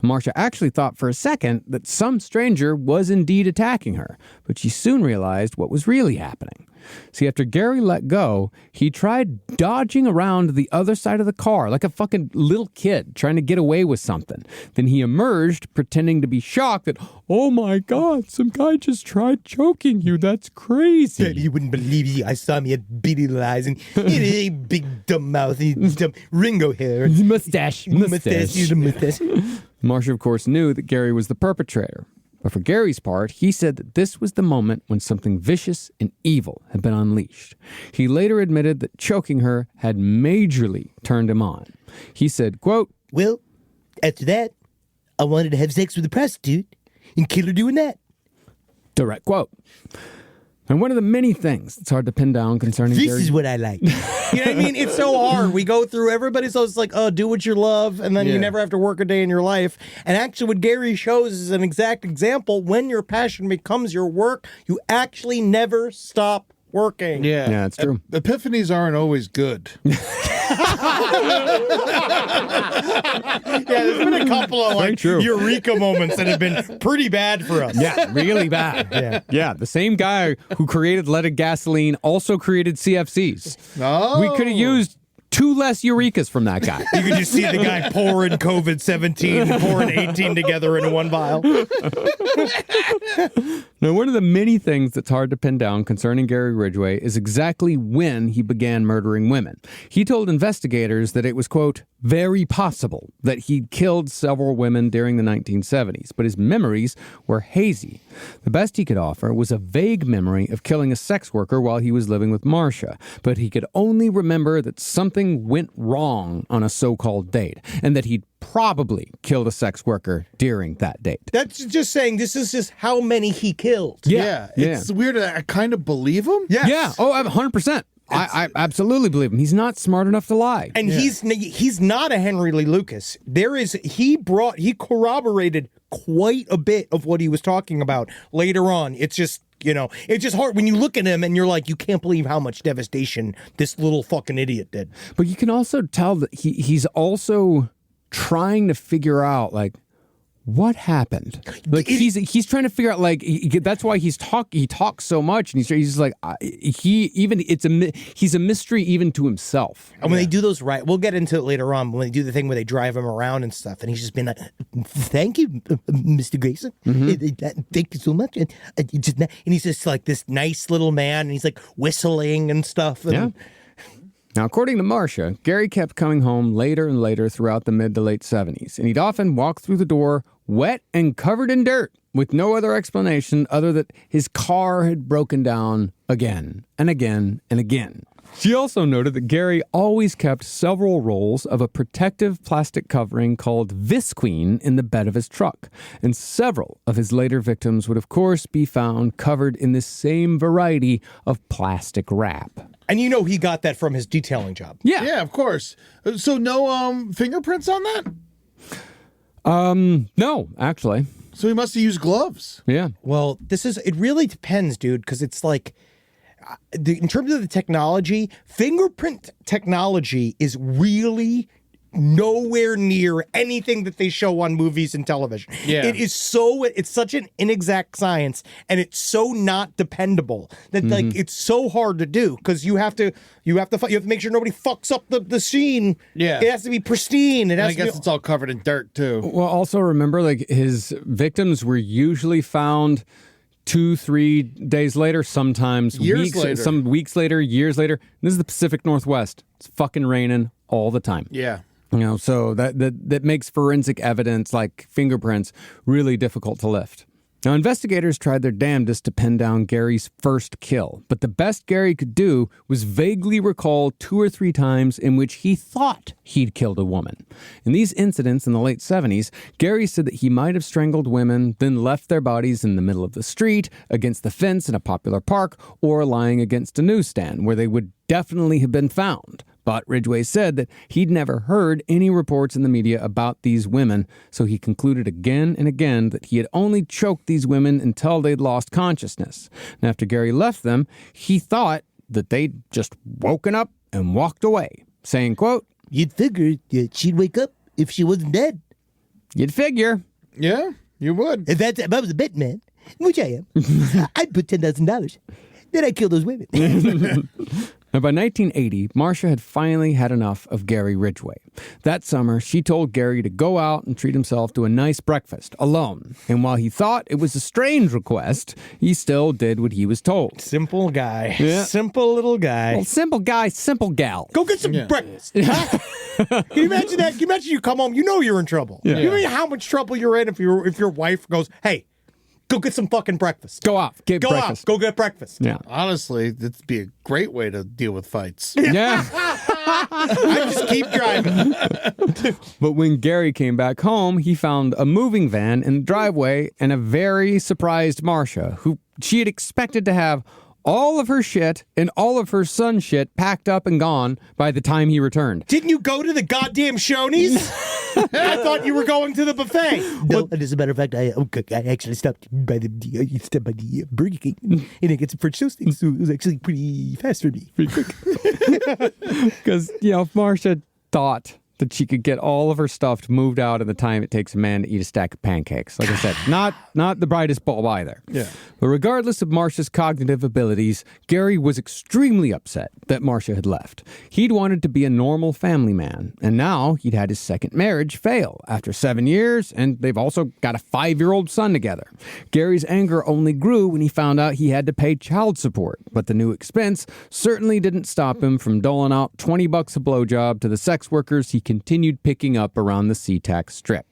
Marcia actually thought for a second that some stranger was indeed attacking her, but she soon realized what was really happening. See, after Gary let go, he tried dodging around the other side of the car like a fucking little kid trying to get away with something. Then he emerged pretending to be shocked that, oh my God, some guy just tried choking you. That's crazy.
You wouldn't believe it. I saw me at Beady Eyes and he had a big dumb mouth, dumb Ringo hair.
Mustache.
He's a mustache.
Marcia, of course, knew that Gary was the perpetrator. But for Gary's part, he said that this was the moment when something vicious and evil had been unleashed. He later admitted that choking her had majorly turned him on. He said, quote,
well, after that, I wanted to have sex with a prostitute and kill her doing that.
Direct quote. And one of the many things that's hard to pin down concerning
This
Gary...
is what I like. You know what I mean? It's so hard. We go through everybody's always like, oh, do what you love, and then you never have to work a day in your life. And actually what Gary shows is an exact example. When your passion becomes your work, you actually never stop working.
Yeah, it's true.
Epiphanies aren't always good.
Yeah, there's been a couple of like eureka moments that have been pretty bad for us.
Yeah, really bad. Yeah, the same guy who created leaded gasoline also created CFCs.
Oh.
We could have used 2 less Eurekas from that guy.
You could just see the guy pouring COVID-17 and pouring 18 together into one vial.
Now, one of the many things that's hard to pin down concerning Gary Ridgway is exactly when he began murdering women. He told investigators that it was, quote, very possible that he'd killed several women during the 1970s, but his memories were hazy. The best he could offer was a vague memory of killing a sex worker while he was living with Marcia, but he could only remember that something went wrong on a so-called date, and that he'd probably killed a sex worker during that date.
That's just saying this is just how many he killed.
Yeah. It's weird. I kind of believe him.
Yes.
Yeah. Oh, 100%. I absolutely believe him. He's not smart enough to lie.
And he's not a Henry Lee Lucas. He corroborated quite a bit of what he was talking about later on. It's just, it's just hard when you look at him and you're like, you can't believe how much devastation this little fucking idiot did.
But you can also tell that he's also trying to figure out, like, what happened? Like he's trying to figure out. Like that's why he talks so much, and he's just like he's a mystery even to himself.
And when they do those we'll get into it later on. When they do the thing where they drive him around and stuff, and he's just been like, "Thank you, Mr. Grayson. Thank you so much." And he's just like this nice little man, and he's like whistling and stuff. And,
yeah. Now, according to Marcia, Gary kept coming home later and later throughout the mid to late 70s, and he'd often walk through the door wet and covered in dirt with no other explanation other that his car had broken down again and again and again. She also noted that Gary always kept several rolls of a protective plastic covering called Visqueen in the bed of his truck, and several of his later victims would, of course, be found covered in this same variety of plastic wrap.
And he got that from his detailing job.
Yeah.
Yeah, of course. So no fingerprints on that?
No, actually.
So he must have used gloves.
Yeah.
Well, it really depends, dude, because it's like, in terms of the technology, fingerprint technology is really nowhere near anything that they show on movies and television.
Yeah.
It's such an inexact science, and it's so not dependable that like it's so hard to do because you have to make sure nobody fucks up the scene.
Yeah.
It has to be pristine.
I guess it's all covered in dirt too.
Well, also remember, like, his victims were usually found 2-3 days later, sometimes
years later.
Some weeks later, years later. This is the Pacific Northwest. It's fucking raining all the time.
Yeah.
So that makes forensic evidence like fingerprints really difficult to lift. Now, investigators tried their damnedest to pin down Gary's first kill, but the best Gary could do was vaguely recall 2 or 3 times in which he thought he'd killed a woman. In these incidents in the late 70s, Gary said that he might have strangled women, then left their bodies in the middle of the street, against the fence in a popular park, or lying against a newsstand where they would definitely have been found. But Ridgway said that he'd never heard any reports in the media about these women, so he concluded again and again that he had only choked these women until they'd lost consciousness. And after Gary left them, he thought that they'd just woken up and walked away, saying, quote,
"You'd figure she'd wake up if she wasn't dead."
"You'd figure."
Yeah, you would.
If I was a bet man, which I am, I'd put $10,000. Then I'd kill those women.
Now, by 1980, Marcia had finally had enough of Gary Ridgway. That summer, she told Gary to go out and treat himself to a nice breakfast, alone. And while he thought it was a strange request, he still did what he was told.
Simple guy.
Yeah.
Simple little guy.
Well, simple guy, simple gal.
Go get some breakfast. Can you imagine that? Can you imagine you come home, you're in trouble.
Yeah.
You know how much trouble you're in if your wife goes, "Hey, go get some fucking breakfast.
Go out, get
Go
breakfast.
out, go get breakfast."
Yeah.
Honestly, that'd be a great way to deal with fights.
Yeah.
I just keep driving.
But when Gary came back home, he found a moving van in the driveway and a very surprised Marcia, who she had expected to have all of her shit and all of her son's shit packed up and gone by the time he returned.
Didn't you go to the goddamn Shoney's? I thought you were going to the buffet.
No, as a matter of fact, I actually stopped by the Burger King and I got some French toast things, so it was actually pretty fast for me. Pretty quick.
Because, Marcia thought that she could get all of her stuff moved out in the time it takes a man to eat a stack of pancakes. Like I said, not the brightest bulb either.
Yeah.
But regardless of Marcia's cognitive abilities, Gary was extremely upset that Marcia had left. He'd wanted to be a normal family man, and now he'd had his second marriage fail after 7 years, and they've also got a 5-year-old son together. Gary's anger only grew when he found out he had to pay child support, but the new expense certainly didn't stop him from doling out $20 a blowjob to the sex workers he continued picking up around the SeaTac Strip.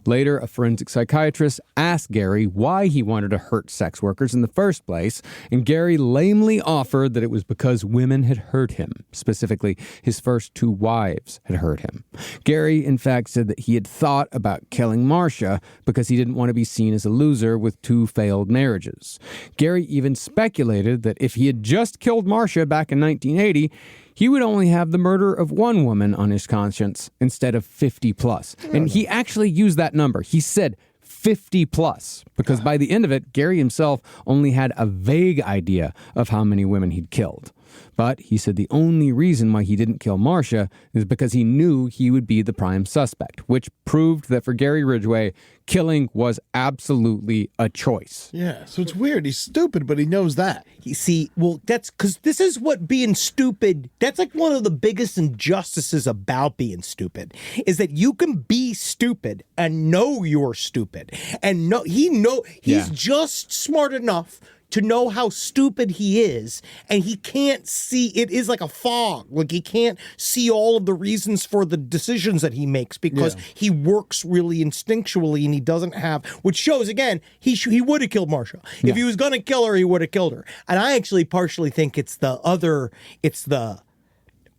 Later, a forensic psychiatrist asked Gary why he wanted to hurt sex workers in the first place, and Gary lamely offered that it was because women had hurt him. Specifically, his first 2 wives had hurt him. Gary, in fact, said that he had thought about killing Marcia because he didn't want to be seen as a loser with 2 failed marriages. Gary even speculated that if he had just killed Marcia back in 1980, he would only have the murder of 1 woman on his conscience instead of 50 plus. And he actually used that number. He said 50 plus, because by the end of it, Gary himself only had a vague idea of how many women he'd killed. But he said the only reason why he didn't kill Marcia is because he knew he would be the prime suspect, which proved that for Gary Ridgway, killing was absolutely a choice.
Yeah, so it's weird. He's stupid, but he knows that.
You see, well, that's because this is what being stupid, that's like one of the biggest injustices about being stupid, is that you can be stupid and know you're stupid. And he's just smart enough to know how stupid he is, and he can't see, it is like a fog. Like, he can't see all of the reasons for the decisions that he makes because he works really instinctually, and he doesn't have, which shows, again, he would have killed Marcia. If he was going to kill her, he would have killed her. And I actually partially think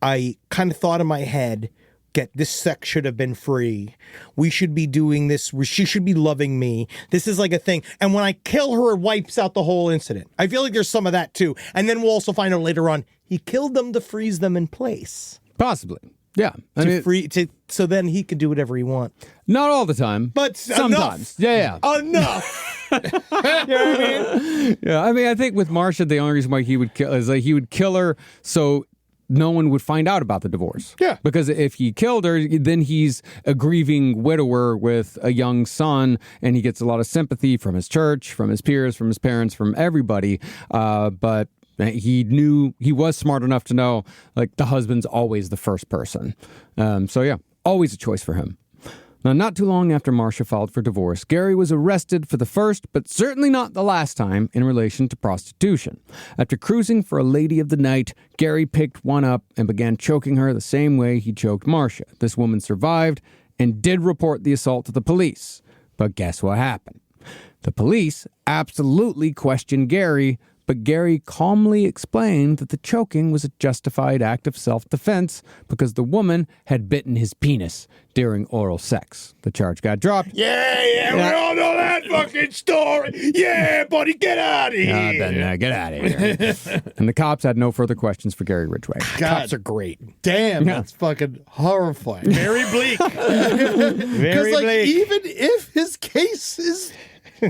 I kind of thought in my head, this sex should have been free. We should be doing this. She should be loving me. This is like a thing. And when I kill her, it wipes out the whole incident. I feel like there's some of that too. And then we'll also find out later on, he killed them to freeze them in place.
Possibly. Yeah.
So then he could do whatever he wants.
Not all the time.
But
sometimes.
Enough.
Yeah.
Enough. You know what I mean?
Yeah. I mean, I think with Marcia, the only reason why he would kill is like he would kill her so no one would find out about the divorce.
Yeah.
Because if he killed her, then he's a grieving widower with a young son, and he gets a lot of sympathy from his church, from his peers, from his parents, from everybody. But he was smart enough to know, like, the husband's always the first person. So yeah, always a choice for him. Now, not too long after Marcia filed for divorce, Gary was arrested for the first, but certainly not the last time, in relation to prostitution. After cruising for a lady of the night, Gary picked one up and began choking her the same way he choked Marcia. This woman survived and did report the assault to the police. But guess what happened? The police absolutely questioned Gary, but Gary calmly explained that the choking was a justified act of self-defense because the woman had bitten his penis during oral sex. The charge got dropped.
Yeah, we all know that fucking story. Yeah, buddy, get out of here.
Get out of here. And the cops had no further questions for Gary Ridgway.
Cops are great.
Damn, that's fucking horrifying.
Very bleak. Very
like,
bleak.
even if his case is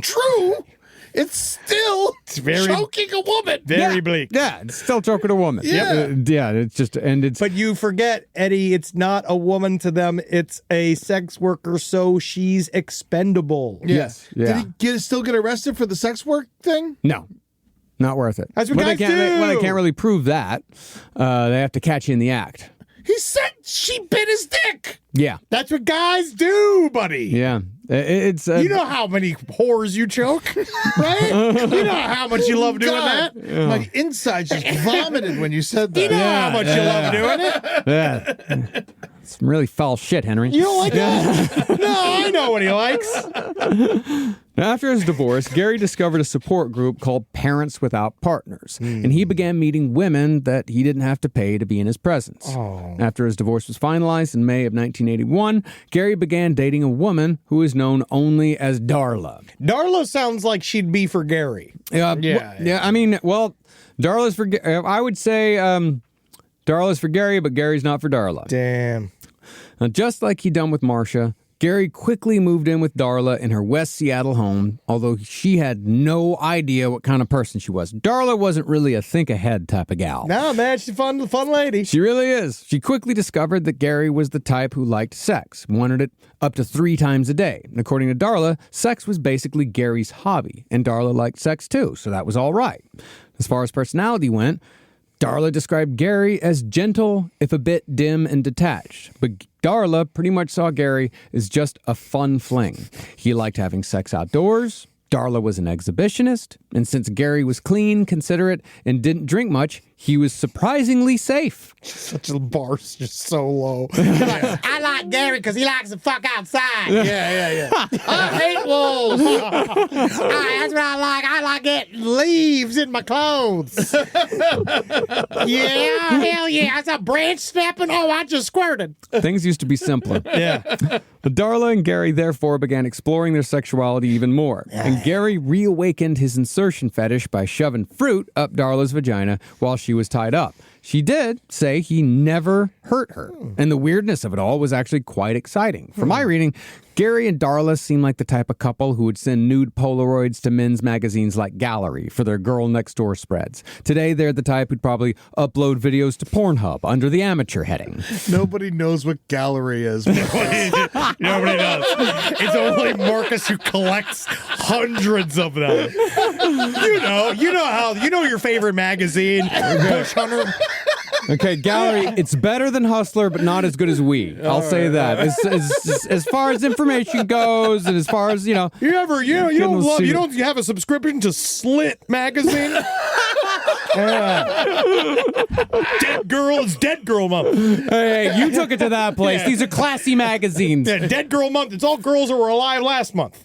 true, it's still choking a woman.
Very bleak.
Yeah, it's still choking a woman.
Yeah.
It's just, and it's...
But you forget, Eddie, it's not a woman to them. It's a sex worker, so she's expendable.
Yes. Yeah.
Did he still get arrested for the sex work thing?
No. Not worth it.
That's what
But
guys do.
They can't really prove that. They have to catch you in the act.
He said she bit his dick.
Yeah.
That's what guys do, buddy.
Yeah. It's
You know how many whores you choke, right? You know how much you love doing that?
My insides just vomited when you said that.
You know how much you love doing it?
Yeah. Some really foul shit, Henry.
You don't like that? No, I know what he likes.
Now, after his divorce, Gary discovered a support group called Parents Without Partners, and he began meeting women that he didn't have to pay to be in his presence. After his divorce was finalized in May of 1981, Gary began dating a woman who is known only as Darla.
Darla sounds like she'd be for Gary.
Yeah. I mean, well, Darla's for. I would say Darla's for Gary, but Gary's not for Darla.
Damn.
Now, just like he'd done with Marcia, Gary quickly moved in with Darla in her West Seattle home, although she had no idea what kind of person she was. Darla wasn't really a think-ahead type of gal.
No, man, she's a fun lady.
She really is. She quickly discovered that Gary was the type who liked sex, wanted it up to 3 times a day. And according to Darla, sex was basically Gary's hobby, and Darla liked sex too, so that was all right. As far as personality went, Darla described Gary as gentle, if a bit dim and detached. But Darla pretty much saw Gary as just a fun fling. He liked having sex outdoors. Darla was an exhibitionist. And since Gary was clean, considerate, and didn't drink much, he was surprisingly safe.
Such a bar's just so low. I like Gary because he likes to fuck outside.
Yeah.
I hate wolves. That's what I like. I like getting leaves in my clothes. Yeah, hell yeah. That's a branch snapping. Oh, I just squirted.
Things used to be simpler.
Yeah.
But Darla and Gary therefore began exploring their sexuality even more. And Gary reawakened his insertion fetish by shoving fruit up Darla's vagina while she was tied up. She did say he never hurt her. And the weirdness of it all was actually quite exciting. From my reading, Gary and Darla seem like the type of couple who would send nude Polaroids to men's magazines like Gallery for their girl next door spreads. Today, they're the type who'd probably upload videos to Pornhub under the amateur heading.
Nobody knows what Gallery is.
Nobody does. It's only Marcus who collects hundreds of them. You know your favorite magazine, Bush Hunter.
Okay, Gallery, it's better than Hustler, but not as good as We. I'll say that. As far as information goes, and as far as,
you don't have a subscription to Slit magazine? Dead Girl is Dead Girl Month.
Hey, you took it to that place. These are classy magazines.
Yeah, Dead Girl Month. It's all girls that were alive last month.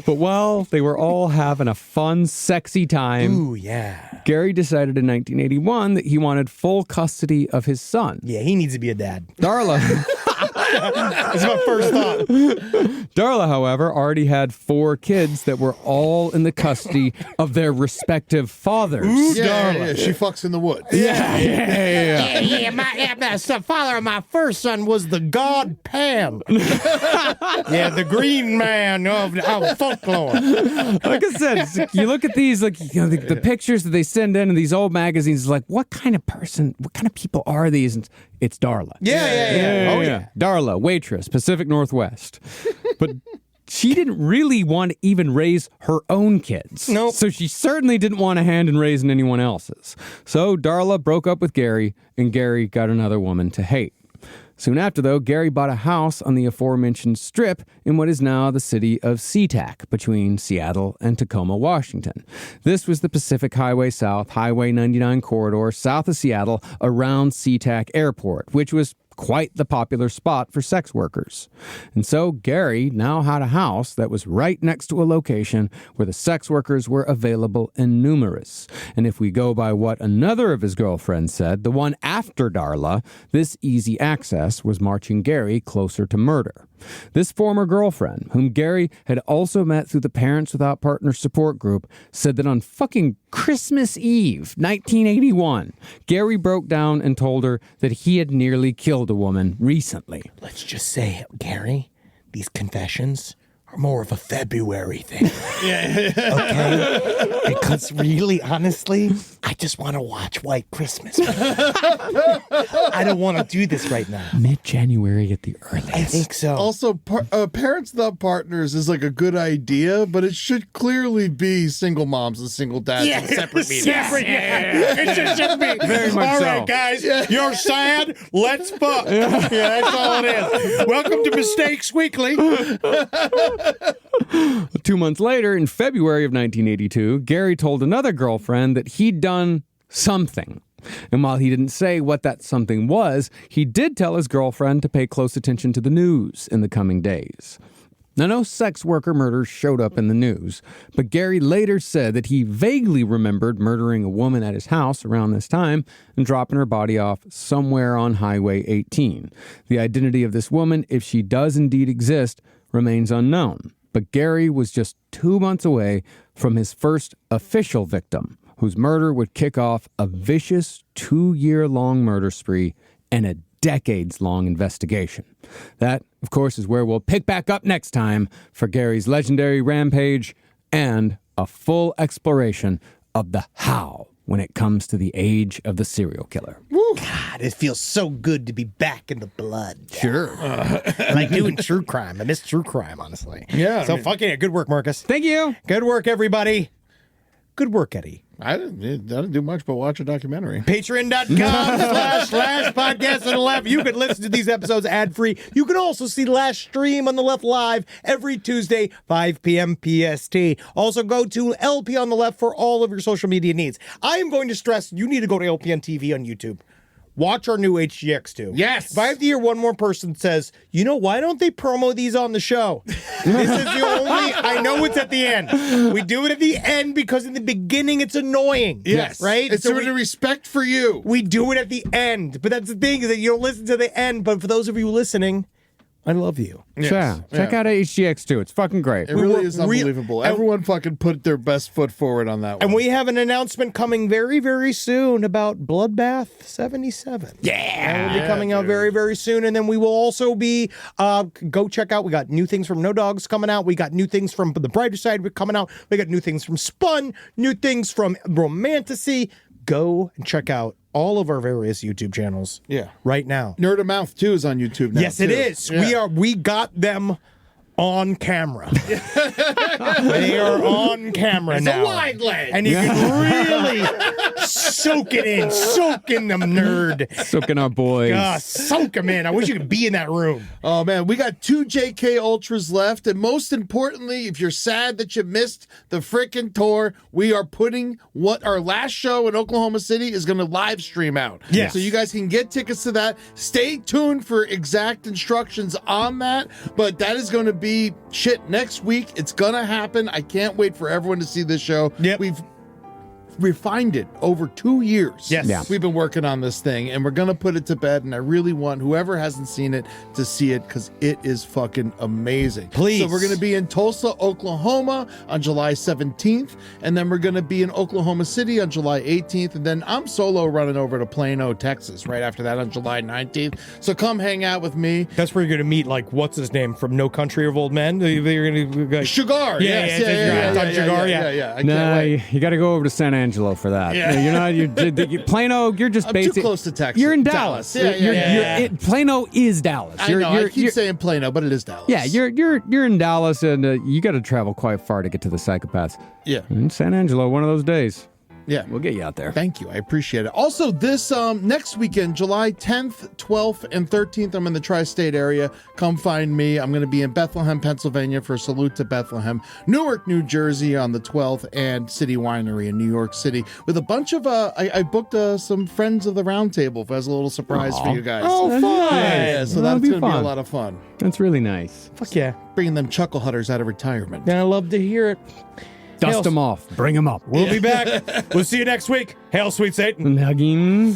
But while they were all having a fun, sexy time,
ooh, yeah,
Gary decided in 1981 that he wanted full custody of his son.
Yeah, he needs to be a dad.
Darla.
That's my first thought.
Darla, however, already had 4 kids that were all in the custody of their respective fathers.
Ooh,
Yeah,
Darla.
she fucks in the woods.
The father of my first son was the god Pan. Yeah, the green man of folklore.
Like I said, you look at these, the pictures that they send in these old magazines, like, what kind of people are these? And it's Darla.
Yeah. Oh, yeah.
Darla, waitress, Pacific Northwest. But she didn't really want to even raise her own kids.
Nope.
So she certainly didn't want a hand in raising anyone else's. So Darla broke up with Gary, and Gary got another woman to hate. Soon after, though, Gary bought a house on the aforementioned strip in what is now the city of SeaTac, between Seattle and Tacoma, Washington. This was the Pacific Highway South, Highway 99 corridor south of Seattle around SeaTac Airport, which was quite the popular spot for sex workers. And so Gary now had a house that was right next to a location where the sex workers were available and numerous. And if we go by what another of his girlfriends said, the one after Darla, this easy access was marching Gary closer to murder. This former girlfriend, whom Gary had also met through the Parents Without Partners support group, said that on fucking Christmas Eve, 1981, Gary broke down and told her that he had nearly killed a woman recently.
Let's just say, Gary, these confessions are more of a February thing. Okay? Because really, honestly, I just want to watch White Christmas. I don't want to do this right now.
Mid-January at the earliest.
I think so.
Also, Parents Without Partners is like a good idea, but it should clearly be single moms and single dads in separate meetings.
It should be.
Very much
all
so.
right, guys, you're sad. Let's fuck. Yeah, that's all it is. Welcome to Mistakes Weekly.
2 months later, in February of 1982, Gary told another girlfriend that he'd done something. And while he didn't say what that something was, he did tell his girlfriend to pay close attention to the news in the coming days. Now, no sex worker murders showed up in the news, but Gary later said that he vaguely remembered murdering a woman at his house around this time and dropping her body off somewhere on Highway 18. The identity of this woman, if she does indeed exist, remains unknown. But Gary was just 2 months away from his first official victim, whose murder would kick off a vicious 2-year-long murder spree and a decades-long investigation. That, of course, is where we'll pick back up next time for Gary's legendary rampage and a full exploration of the how when it comes to the age of the serial killer.
God, it feels so good to be back in the blood.
Sure.
I like doing true crime. I miss true crime, honestly.
Yeah,
So fucking yeah, good work, Marcus.
Thank you.
Good work, everybody. Good work, Eddie.
I didn't do much but watch a documentary.
Patreon.com/podcast on the left. You can listen to these episodes ad-free. You can also see Last Stream on the left live every Tuesday, 5 p.m. PST. Also go to LP on the left for all of your social media needs. I am going to stress you need to go to LPN TV on YouTube. Watch our new HGX2.
Yes.
If I have to hear one more person says, why don't they promo these on the show? This is the only, I know it's at the end. We do it at the end because in the beginning it's annoying.
Yes.
Right?
It's sort of respect for you.
We do it at the end. But that's the thing is that you don't listen to the end. But for those of you listening, I love you.
Check out HGX2. It's fucking great.
It really is unbelievable. Everyone fucking put their best foot forward on that one.
And we have an announcement coming very, very soon about Bloodbath 77. Yeah. That will be coming out very, very soon. And then we will also be, go check out, we got new things from No Dogs coming out. We got new things from The Brighter Side coming out. We got new things from Spun, new things from Romantasy. Go and check out all of our various YouTube channels. Right now.
Nerd of Mouth too is on YouTube now.
Yes, it is. Yeah. We got them on camera. They are on camera now.
It's a wide leg.
And you can really soak it in. Soak in them, nerd.
Soaking our boys.
Soak them in. I wish you could be in that room.
Oh, man. We got 2 JK Ultras left. And most importantly, if you're sad that you missed the frickin' tour, we are putting what our last show in Oklahoma City is going to live stream out.
Yes.
So you guys can get tickets to that. Stay tuned for exact instructions on that. But that is going to be next week. It's gonna happen. I can't wait for everyone to see this show. We've refined it over 2 years. We've been working on this thing, and we're gonna put it to bed, and I really want whoever hasn't seen it to see it, because it is fucking amazing.
Please.
So we're gonna be in Tulsa, Oklahoma on July 17th, and then we're gonna be in Oklahoma City on July 18th, and then I'm solo running over to Plano, Texas right after that on July 19th. So come hang out with me.
That's where you're gonna meet, like, what's his name from No Country of Old Men? You're gonna
Sugar.
You got to go over to San Angelo for that. Plano, you're just
I'm too close to Texas.
You're in Dallas. Plano is Dallas.
I keep saying Plano, but it is Dallas.
Yeah, you're in Dallas, and you got to travel quite far to get to the Psychopaths.
Yeah.
In San Angelo, one of those days.
Yeah.
We'll get you out there.
Thank you. I appreciate it. Also, this next weekend, July 10th, 12th, and 13th, I'm in the tri-state area. Come find me. I'm going to be in Bethlehem, Pennsylvania for Salute to Bethlehem, Newark, New Jersey on the 12th, and City Winery in New York City with a bunch of, I booked some friends of the round table as a little surprise for you guys.
Oh, fun.
Yeah, so that's going to be a lot of fun.
That's really nice.
Fuck yeah.
Bringing them chuckle hutters out of retirement.
And I love to hear it.
Dust them off. Bring them up.
We'll be back. We'll see you next week. Hail, sweet Satan.
Hugging.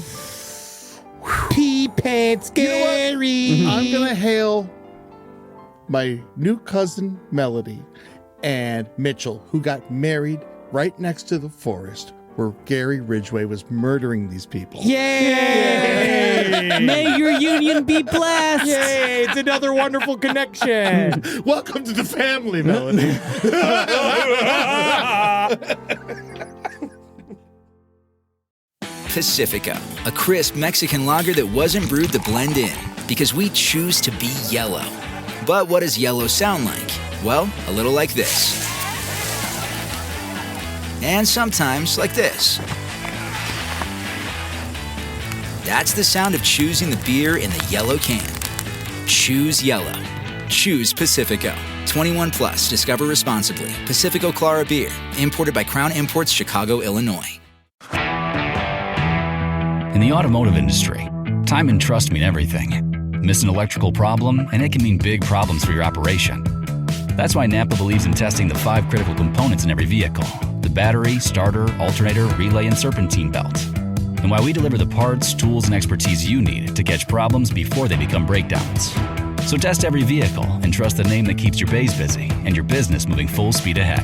Pee pants, Gary.
I'm going to hail my new cousin, Melody, and Mitchell, who got married right next to the forest where Gary Ridgway was murdering these people.
Yay!
May your union be blessed.
Yay! It's another wonderful connection.
Welcome to the family, Melody.
Pacifica, a crisp Mexican lager that wasn't brewed to blend in, because we choose to be yellow. But what does yellow sound like? Well, a little like this. And sometimes like this. That's the sound of choosing the beer in the yellow can. Choose yellow. Choose Pacifico. 21 plus. Discover responsibly. Pacifico Clara Beer. Imported by Crown Imports, Chicago, Illinois.
In the automotive industry, time and trust mean everything. Miss an electrical problem, and it can mean big problems for your operation. That's why Napa believes in testing the 5 critical components in every vehicle: the battery, starter, alternator, relay, and serpentine belt. And why we deliver the parts, tools, and expertise you need to catch problems before they become breakdowns. So test every vehicle and trust the name that keeps your bays busy and your business moving full speed ahead.